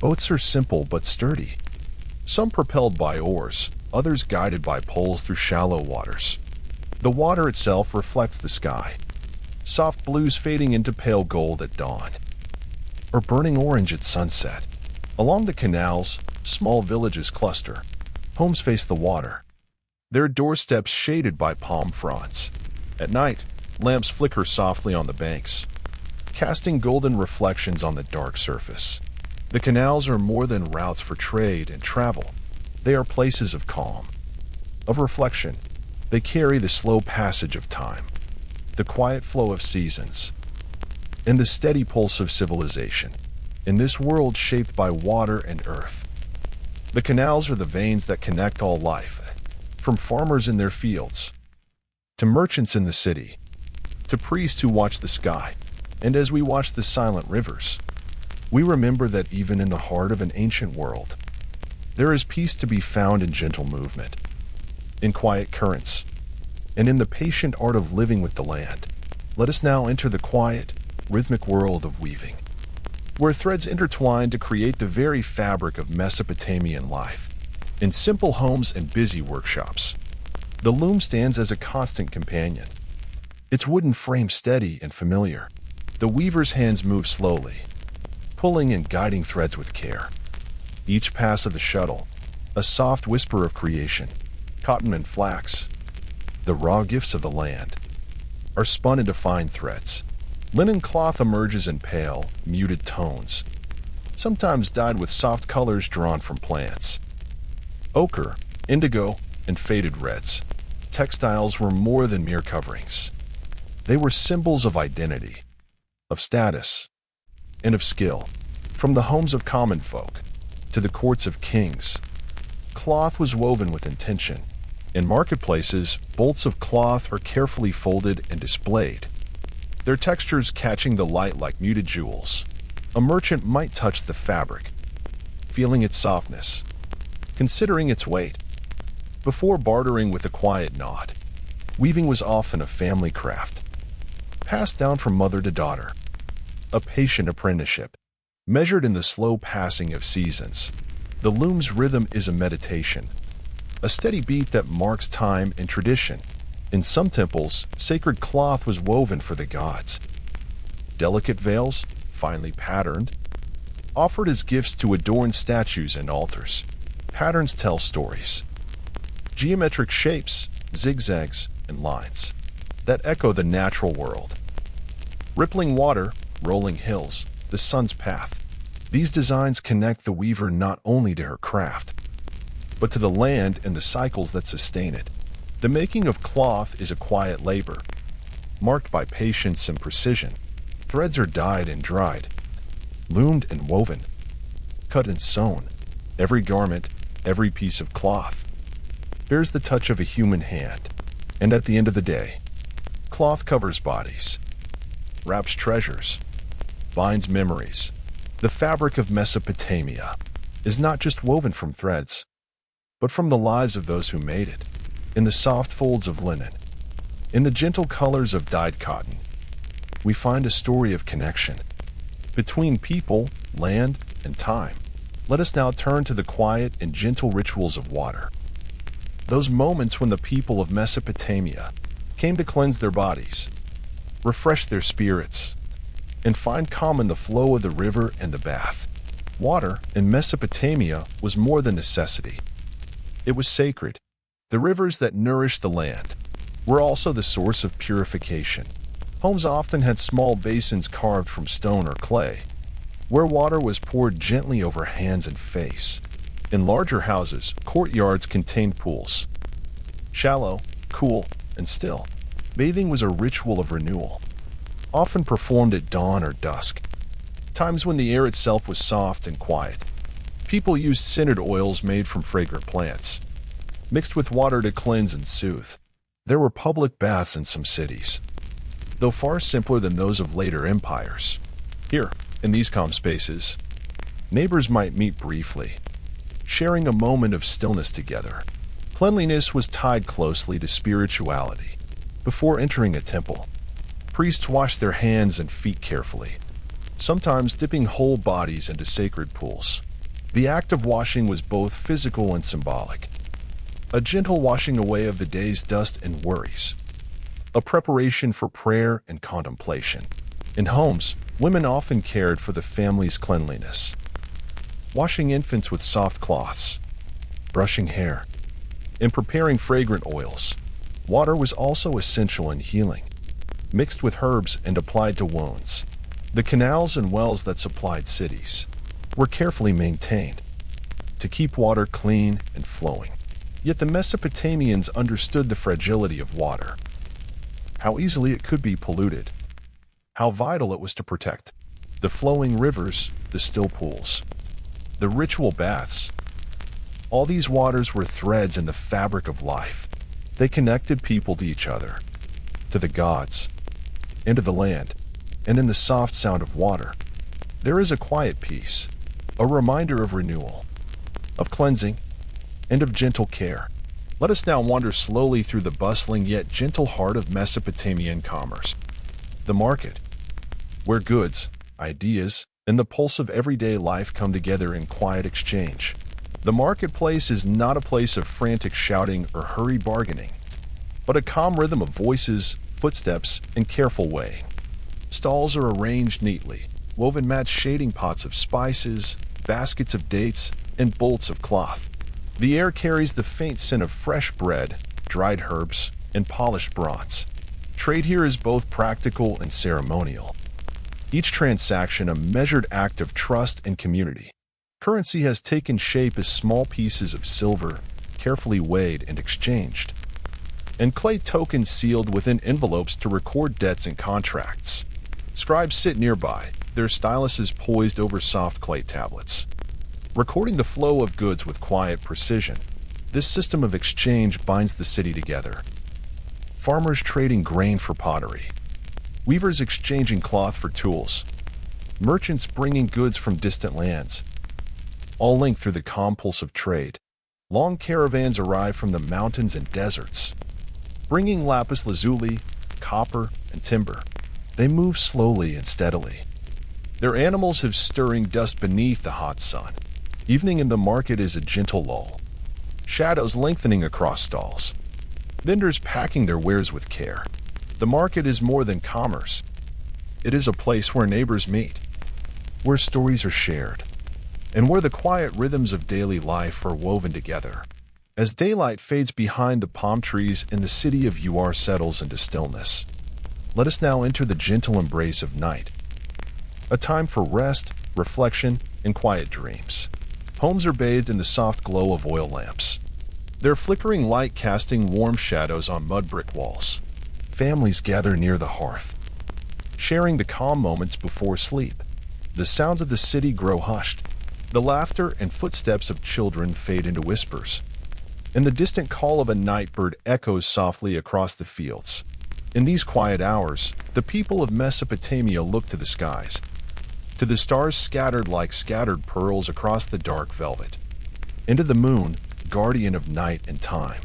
Boats are simple but sturdy, some propelled by oars, others guided by poles through shallow waters. The water itself reflects the sky, soft blues fading into pale gold at dawn, or burning orange at sunset. Along the canals, small villages cluster. Homes face the water, their doorsteps shaded by palm fronds. At night, lamps flicker softly on the banks, casting golden reflections on the dark surface. The canals are more than routes for trade and travel. They are places of calm, of reflection. They carry the slow passage of time, the quiet flow of seasons, and the steady pulse of civilization. In this world shaped by water and earth, the canals are the veins that connect all life, from farmers in their fields, to merchants in the city, to priests who watch the sky. And as we watch the silent rivers, we remember that even in the heart of an ancient world, there is peace to be found in gentle movement, in quiet currents, and in the patient art of living with the land. Let us now enter the quiet, rhythmic world of weaving, where threads intertwine to create the very fabric of Mesopotamian life. In simple homes and busy workshops, the loom stands as a constant companion, its wooden frame steady and familiar. The weaver's hands move slowly, pulling and guiding threads with care. Each pass of the shuttle, a soft whisper of creation. Cotton and flax, the raw gifts of the land, are spun into fine threads. Linen cloth emerges in pale, muted tones, sometimes dyed with soft colors drawn from plants. Ochre, indigo, and faded reds. Textiles were more than mere coverings. They were symbols of identity, of status, and of skill. From the homes of common folk to the courts of kings, cloth was woven with intention. In marketplaces, bolts of cloth are carefully folded and displayed, their textures catching the light like muted jewels. A merchant might touch the fabric, feeling its softness, considering its weight, before bartering with a quiet nod. Weaving was often a family craft, passed down from mother to daughter, a patient apprenticeship, measured in the slow passing of seasons. The loom's rhythm is a meditation, a steady beat that marks time and tradition. In some temples, sacred cloth was woven for the gods. Delicate veils, finely patterned, offered as gifts to adorn statues and altars. Patterns tell stories. Geometric shapes, zigzags, and lines that echo the natural world. Rippling water, rolling hills, the sun's path. These designs connect the weaver not only to her craft, but to the land and the cycles that sustain it. The making of cloth is a quiet labor, marked by patience and precision. Threads are dyed and dried, loomed and woven, cut and sewn. Every garment, every piece of cloth, bears the touch of a human hand. And at the end of the day, cloth covers bodies, wraps treasures, binds memories. The fabric of Mesopotamia is not just woven from threads, but from the lives of those who made it. In the soft folds of linen, in the gentle colors of dyed cotton, we find a story of connection between people, land, and time. Let us now turn to the quiet and gentle rituals of water. those moments when the people of Mesopotamia came to cleanse their bodies, refresh their spirits, and find calm in the flow of the river and the bath. Water in Mesopotamia was more than necessity. It was sacred. The rivers that nourished the land were also the source of purification. Homes often had small basins carved from stone or clay, where water was poured gently over hands and face. In larger houses, courtyards contained pools. Shallow, cool, and still. Bathing was a ritual of renewal, often performed at dawn or dusk, times when the air itself was soft and quiet. People used scented oils made from fragrant plants, mixed with water to cleanse and soothe. There were public baths in some cities, though far simpler than those of later empires. Here, in these calm spaces, neighbors might meet briefly, sharing a moment of stillness together. Cleanliness was tied closely to spirituality. Before entering a temple, priests washed their hands and feet carefully, sometimes dipping whole bodies into sacred pools. The act of washing was both physical and symbolic, a gentle washing away of the day's dust and worries, a preparation for prayer and contemplation. In homes, women often cared for the family's cleanliness, washing infants with soft cloths, brushing hair, and preparing fragrant oils. Water was also essential in healing, mixed with herbs and applied to wounds. The canals and wells that supplied cities were carefully maintained to keep water clean and flowing. Yet the Mesopotamians understood the fragility of water, how easily it could be polluted, how vital it was to protect the flowing rivers, the still pools, the ritual baths. All these waters were threads in the fabric of life. They connected people to each other, to the gods, and to the land. And in the soft sound of water, there is a quiet peace, a reminder of renewal, of cleansing, and of gentle care. Let us now wander slowly through the bustling yet gentle heart of Mesopotamian commerce. The market, where goods, ideas, and the pulse of everyday life come together in quiet exchange. The marketplace is not a place of frantic shouting or hurried bargaining, but a calm rhythm of voices, footsteps, and careful weighing. Stalls are arranged neatly, woven mats shading pots of spices, baskets of dates, and bolts of cloth. The air carries the faint scent of fresh bread, dried herbs, and polished bronze. Trade here is both practical and ceremonial, each transaction a measured act of trust and community. Currency has taken shape as small pieces of silver, carefully weighed and exchanged, and clay tokens sealed within envelopes to record debts and contracts. Scribes sit nearby, their styluses poised over soft clay tablets, recording the flow of goods with quiet precision. This system of exchange binds the city together. Farmers trading grain for pottery, weavers exchanging cloth for tools, merchants bringing goods from distant lands, all linked through the calm pulse of trade. Long caravans arrive from the mountains and deserts, bringing lapis lazuli, copper, and timber. They move slowly and steadily, their animals have stirring dust beneath the hot sun. Evening in the market is a gentle lull, shadows lengthening across stalls, vendors packing their wares with care. The market is more than commerce. It is a place where neighbors meet, where stories are shared, and where the quiet rhythms of daily life are woven together. As daylight fades behind the palm trees and the city of Uar settles into stillness, let us now enter the gentle embrace of night, a time for rest, reflection, and quiet dreams. Homes are bathed in the soft glow of oil lamps, their flickering light casting warm shadows on mud brick walls. Families gather near the hearth, sharing the calm moments before sleep. The sounds of the city grow hushed. The laughter and footsteps of children fade into whispers, and the distant call of a night bird echoes softly across the fields. In these quiet hours, the people of Mesopotamia look to the skies, to the stars scattered like scattered pearls across the dark velvet, and to the moon, guardian of night and time.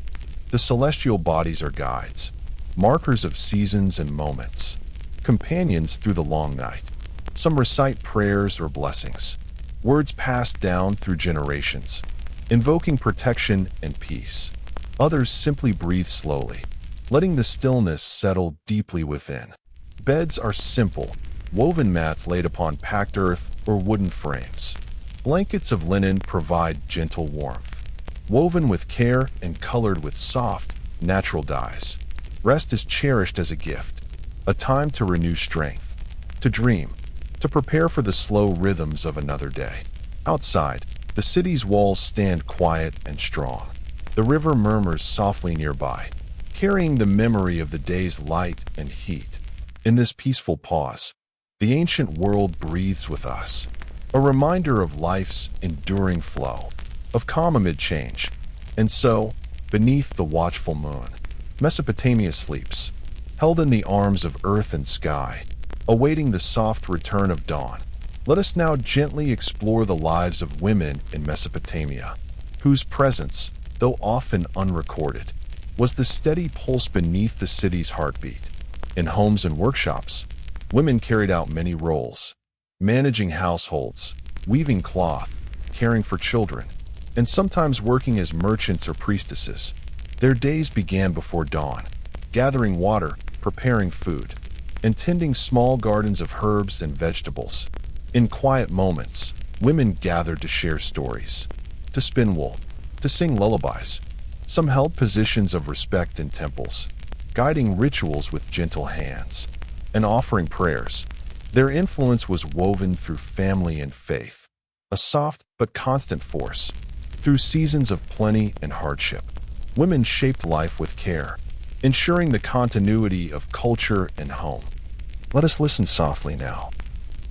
The celestial bodies are guides, markers of seasons and moments, companions through the long night. Some recite prayers or blessings, words passed down through generations, invoking protection and peace. Others simply breathe slowly, letting the stillness settle deeply within. Beds are simple, woven mats laid upon packed earth or wooden frames. Blankets of linen provide gentle warmth, woven with care and colored with soft, natural dyes. Rest is cherished as a gift, a time to renew strength, to dream, to prepare for the slow rhythms of another day. Outside, the city's walls stand quiet and strong. The river murmurs softly nearby, carrying the memory of the day's light and heat. In this peaceful pause, the ancient world breathes with us, a reminder of life's enduring flow, of calm amid change. And so, beneath the watchful moon, Mesopotamia sleeps, held in the arms of earth and sky, awaiting the soft return of dawn. Let us now gently explore the lives of women in Mesopotamia, whose presence, though often unrecorded, was the steady pulse beneath the city's heartbeat. In homes and workshops, women carried out many roles, managing households, weaving cloth, caring for children, and sometimes working as merchants or priestesses. Their days began before dawn, gathering water, preparing food, and tending small gardens of herbs and vegetables. In quiet moments, women gathered to share stories, to spin wool, to sing lullabies. Some held positions of respect in temples, guiding rituals with gentle hands, and offering prayers. Their influence was woven through family and faith, a soft but constant force. Through seasons of plenty and hardship, women shaped life with care, ensuring the continuity of culture and home. Let us listen softly now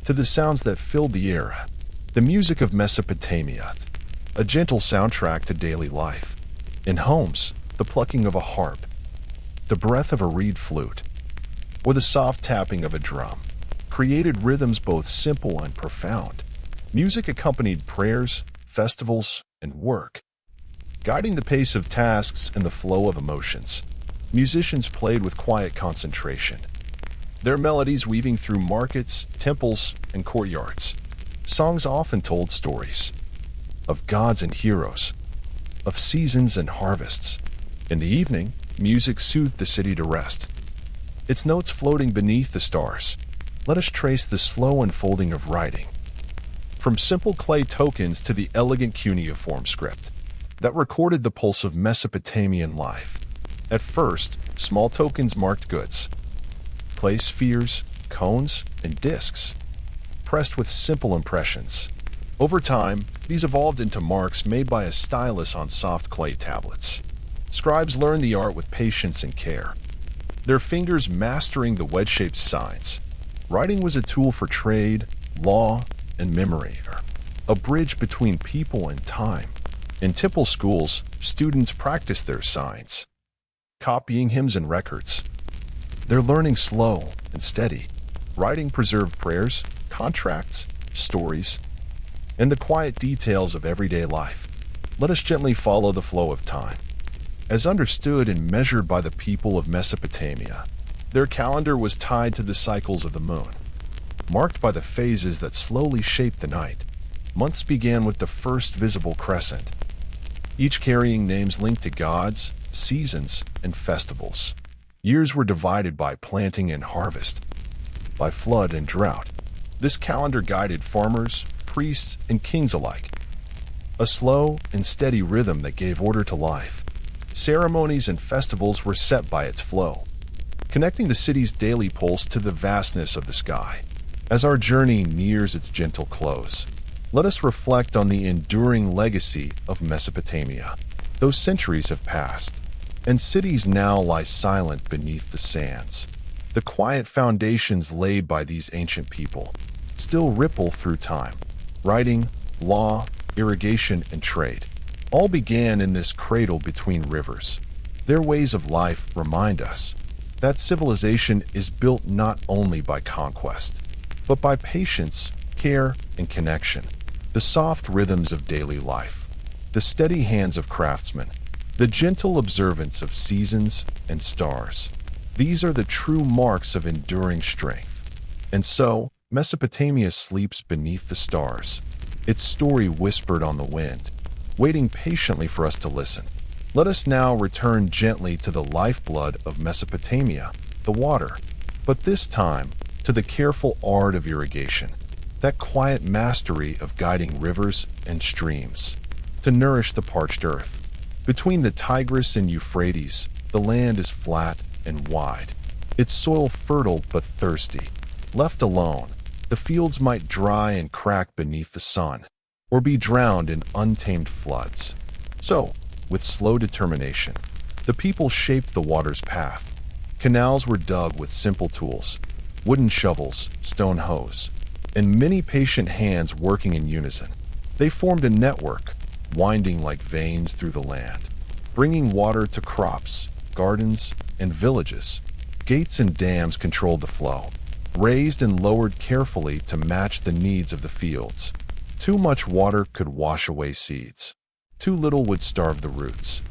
to the sounds that filled the air, the music of Mesopotamia, a gentle soundtrack to daily life. In homes, the plucking of a harp, the breath of a reed flute, or the soft tapping of a drum created rhythms both simple and profound. Music accompanied prayers, festivals, and work, guiding the pace of tasks and the flow of emotions. Musicians played with quiet concentration, their melodies weaving through markets, temples, and courtyards. Songs often told stories of gods and heroes, of seasons and harvests. In the evening, music soothed the city to rest, its notes floating beneath the stars. Let us trace the slow unfolding of writing, from simple clay tokens to the elegant cuneiform script that recorded the pulse of Mesopotamian life. At first, small tokens marked goods, clay spheres, cones, and discs, pressed with simple impressions. Over time, these evolved into marks made by a stylus on soft clay tablets. Scribes learned the art with patience and care, their fingers mastering the wedge-shaped signs. Writing was a tool for trade, law, and memory, a bridge between people and time. In temple schools, students practiced their signs, copying hymns and records. Their learning slow and steady. Writing preserved prayers, contracts, stories, and the quiet details of everyday life. Let us gently follow the flow of time. As understood and measured by the people of Mesopotamia, their calendar was tied to the cycles of the moon, marked by the phases that slowly shaped the night. Months began with the first visible crescent, each carrying names linked to gods, seasons, and festivals. Years were divided by planting and harvest, by flood and drought. This calendar guided farmers, priests, and kings alike, a slow and steady rhythm that gave order to life. Ceremonies and festivals were set by its flow, connecting the city's daily pulse to the vastness of the sky. As our journey nears its gentle close, let us reflect on the enduring legacy of Mesopotamia. Those centuries have passed, and cities now lie silent beneath the sands. The quiet foundations laid by these ancient people still ripple through time. Writing, law, irrigation, and trade all began in this cradle between rivers. Their ways of life remind us that civilization is built not only by conquest, but by patience, care, and connection. The soft rhythms of daily life, the steady hands of craftsmen, the gentle observance of seasons and stars. These are the true marks of enduring strength. And so, Mesopotamia sleeps beneath the stars, its story whispered on the wind, waiting patiently for us to listen. Let us now return gently to the lifeblood of Mesopotamia, the water, but this time to the careful art of irrigation, that quiet mastery of guiding rivers and streams to nourish the parched earth. Between the Tigris and Euphrates, the land is flat and wide, its soil fertile but thirsty. Left alone, the fields might dry and crack beneath the sun, or be drowned in untamed floods. So, with slow determination, the people shaped the water's path. Canals were dug with simple tools, wooden shovels, stone hoes, and many patient hands working in unison. They formed a network, winding like veins through the land, bringing water to crops, gardens, and villages. Gates and dams controlled the flow, raised and lowered carefully to match the needs of the fields. Too much water could wash away seeds. Too little would starve the roots.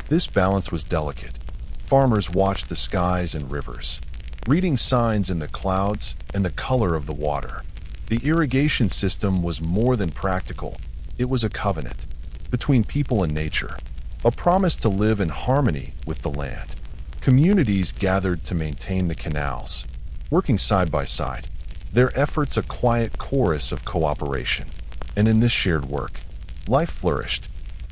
This balance was delicate. Farmers watched the skies and rivers, reading signs in the clouds and the color of the water. The irrigation system was more than practical. It was a covenant between people and nature, a promise to live in harmony with the land. Communities gathered to maintain the canals, working side by side, their efforts a quiet chorus of cooperation. And in this shared work, life flourished.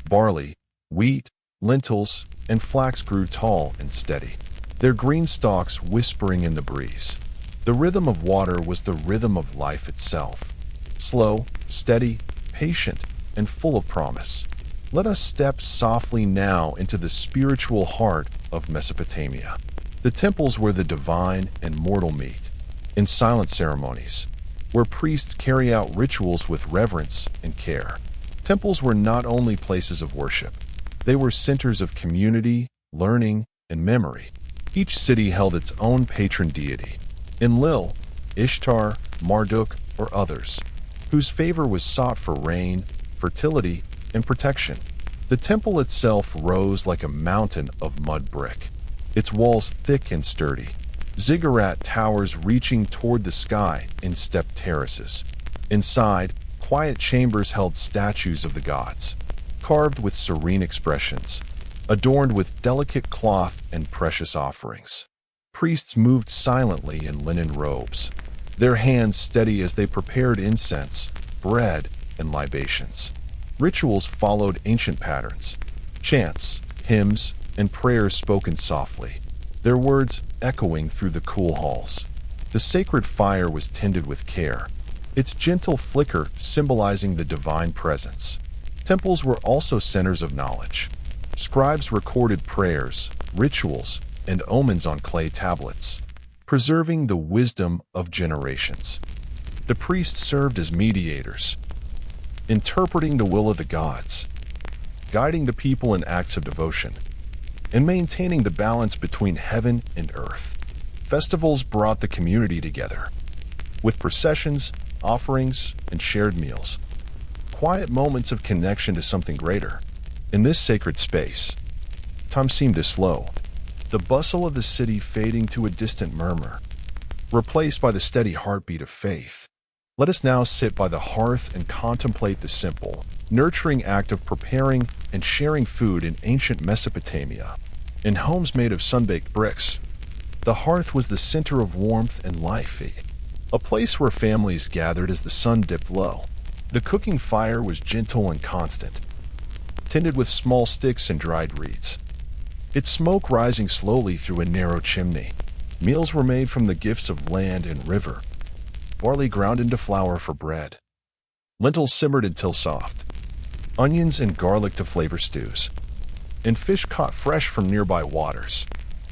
Barley, wheat, lentils, and flax grew tall and steady, their green stalks whispering in the breeze. The rhythm of water was the rhythm of life itself, slow, steady, patient, and full of promise. Let us step softly now into the spiritual heart of Mesopotamia. The temples were the divine and mortal meet, in silent ceremonies, where priests carry out rituals with reverence and care. Temples were not only places of worship, they were centers of community, learning, and memory. Each city held its own patron deity. Enlil, Ishtar, Marduk, or others, whose favor was sought for rain, fertility, and protection. The temple itself rose like a mountain of mud brick, its walls thick and sturdy, ziggurat towers reaching toward the sky in stepped terraces. Inside, quiet chambers held statues of the gods, carved with serene expressions, adorned with delicate cloth and precious offerings. Priests moved silently in linen robes, their hands steady as they prepared incense, bread, and libations. Rituals followed ancient patterns, chants, hymns, and prayers spoken softly, their words echoing through the cool halls. The sacred fire was tended with care, its gentle flicker symbolizing the divine presence. Temples were also centers of knowledge. Scribes recorded prayers, rituals, and omens on clay tablets, preserving the wisdom of generations. The priests served as mediators, interpreting the will of the gods, guiding the people in acts of devotion, and maintaining the balance between heaven and earth. Festivals brought the community together, with processions, offerings, and shared meals. Quiet moments of connection to something greater. In this sacred space, time seemed to slow, the bustle of the city fading to a distant murmur, replaced by the steady heartbeat of faith. Let us now sit by the hearth and contemplate the simple, nurturing act of preparing and sharing food in ancient Mesopotamia. In homes made of sun-baked bricks, the hearth was the center of warmth and life, a place where families gathered as the sun dipped low. The cooking fire was gentle and constant, tended with small sticks and dried reeds, its smoke rising slowly through a narrow chimney. Meals were made from the gifts of land and river, barley ground into flour for bread, lentils simmered until soft, onions and garlic to flavor stews, and fish caught fresh from nearby waters.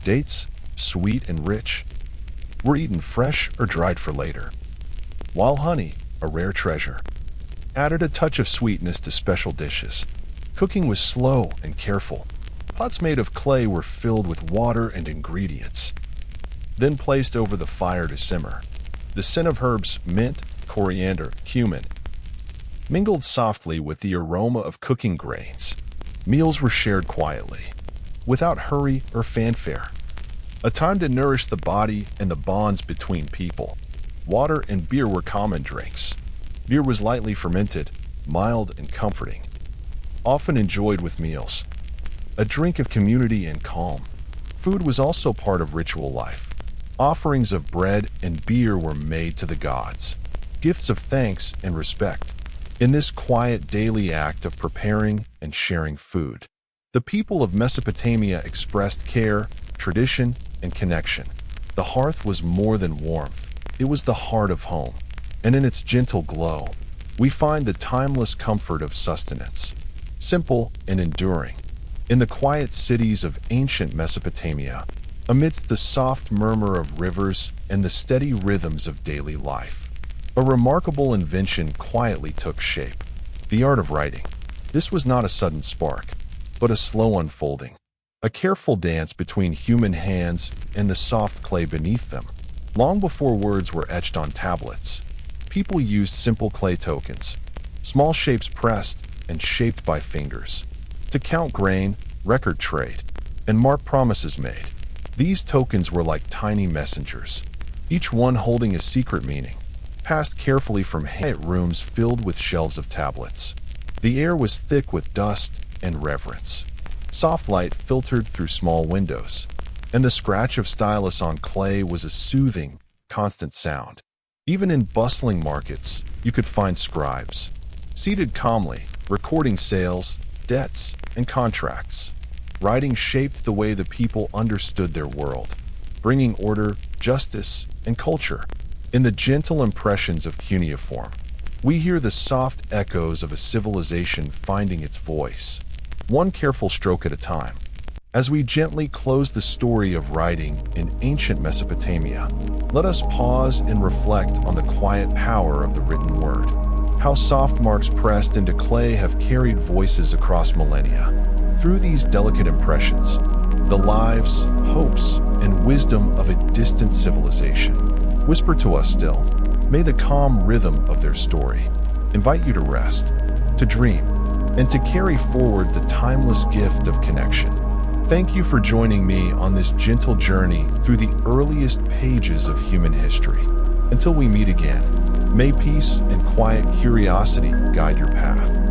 Dates, sweet and rich, were eaten fresh or dried for later, while honey, a rare treasure, added a touch of sweetness to special dishes. Cooking was slow and careful. Pots made of clay were filled with water and ingredients, then placed over the fire to simmer. The scent of herbs, mint, coriander, cumin, mingled softly with the aroma of cooking grains. Meals were shared quietly, without hurry or fanfare. A time to nourish the body and the bonds between people. Water and beer were common drinks. Beer was lightly fermented, mild and comforting, often enjoyed with meals. a drink of community and calm. Food was also part of ritual life. Offerings of bread and beer were made to the gods, gifts of thanks and respect. In this quiet daily act of preparing and sharing food, the people of Mesopotamia expressed care, tradition, and connection. The hearth was more than warmth, it was the heart of home, and in its gentle glow, we find the timeless comfort of sustenance, simple and enduring. In the quiet cities of ancient Mesopotamia, amidst the soft murmur of rivers and the steady rhythms of daily life, a remarkable invention quietly took shape: the art of writing. This was not a sudden spark, but a slow unfolding, a careful dance between human hands and the soft clay beneath them. Long before words were etched on tablets, people used simple clay tokens, small shapes pressed and shaped by fingers, to count grain, record trade, and mark promises made. These tokens were like tiny messengers, each one holding a secret meaning, passed carefully from rooms filled with shelves of tablets. The air was thick with dust and reverence. Soft light filtered through small windows, and the scratch of stylus on clay was a soothing, constant sound. Even in bustling markets, you could find scribes, seated calmly, recording sales, debts, and contracts. Writing shaped the way the people understood their world, bringing order, justice, and culture. In the gentle impressions of cuneiform, we hear the soft echoes of a civilization finding its voice, one careful stroke at a time. As we gently close the story of writing in ancient Mesopotamia, let us pause and reflect on the quiet power of the written word. How soft marks pressed into clay have carried voices across millennia. Through these delicate impressions, the lives, hopes, and wisdom of a distant civilization whisper to us still. May the calm rhythm of their story invite you to rest, to dream, and to carry forward the timeless gift of connection. Thank you for joining me on this gentle journey through the earliest pages of human history. Until we meet again, may peace and quiet curiosity guide your path.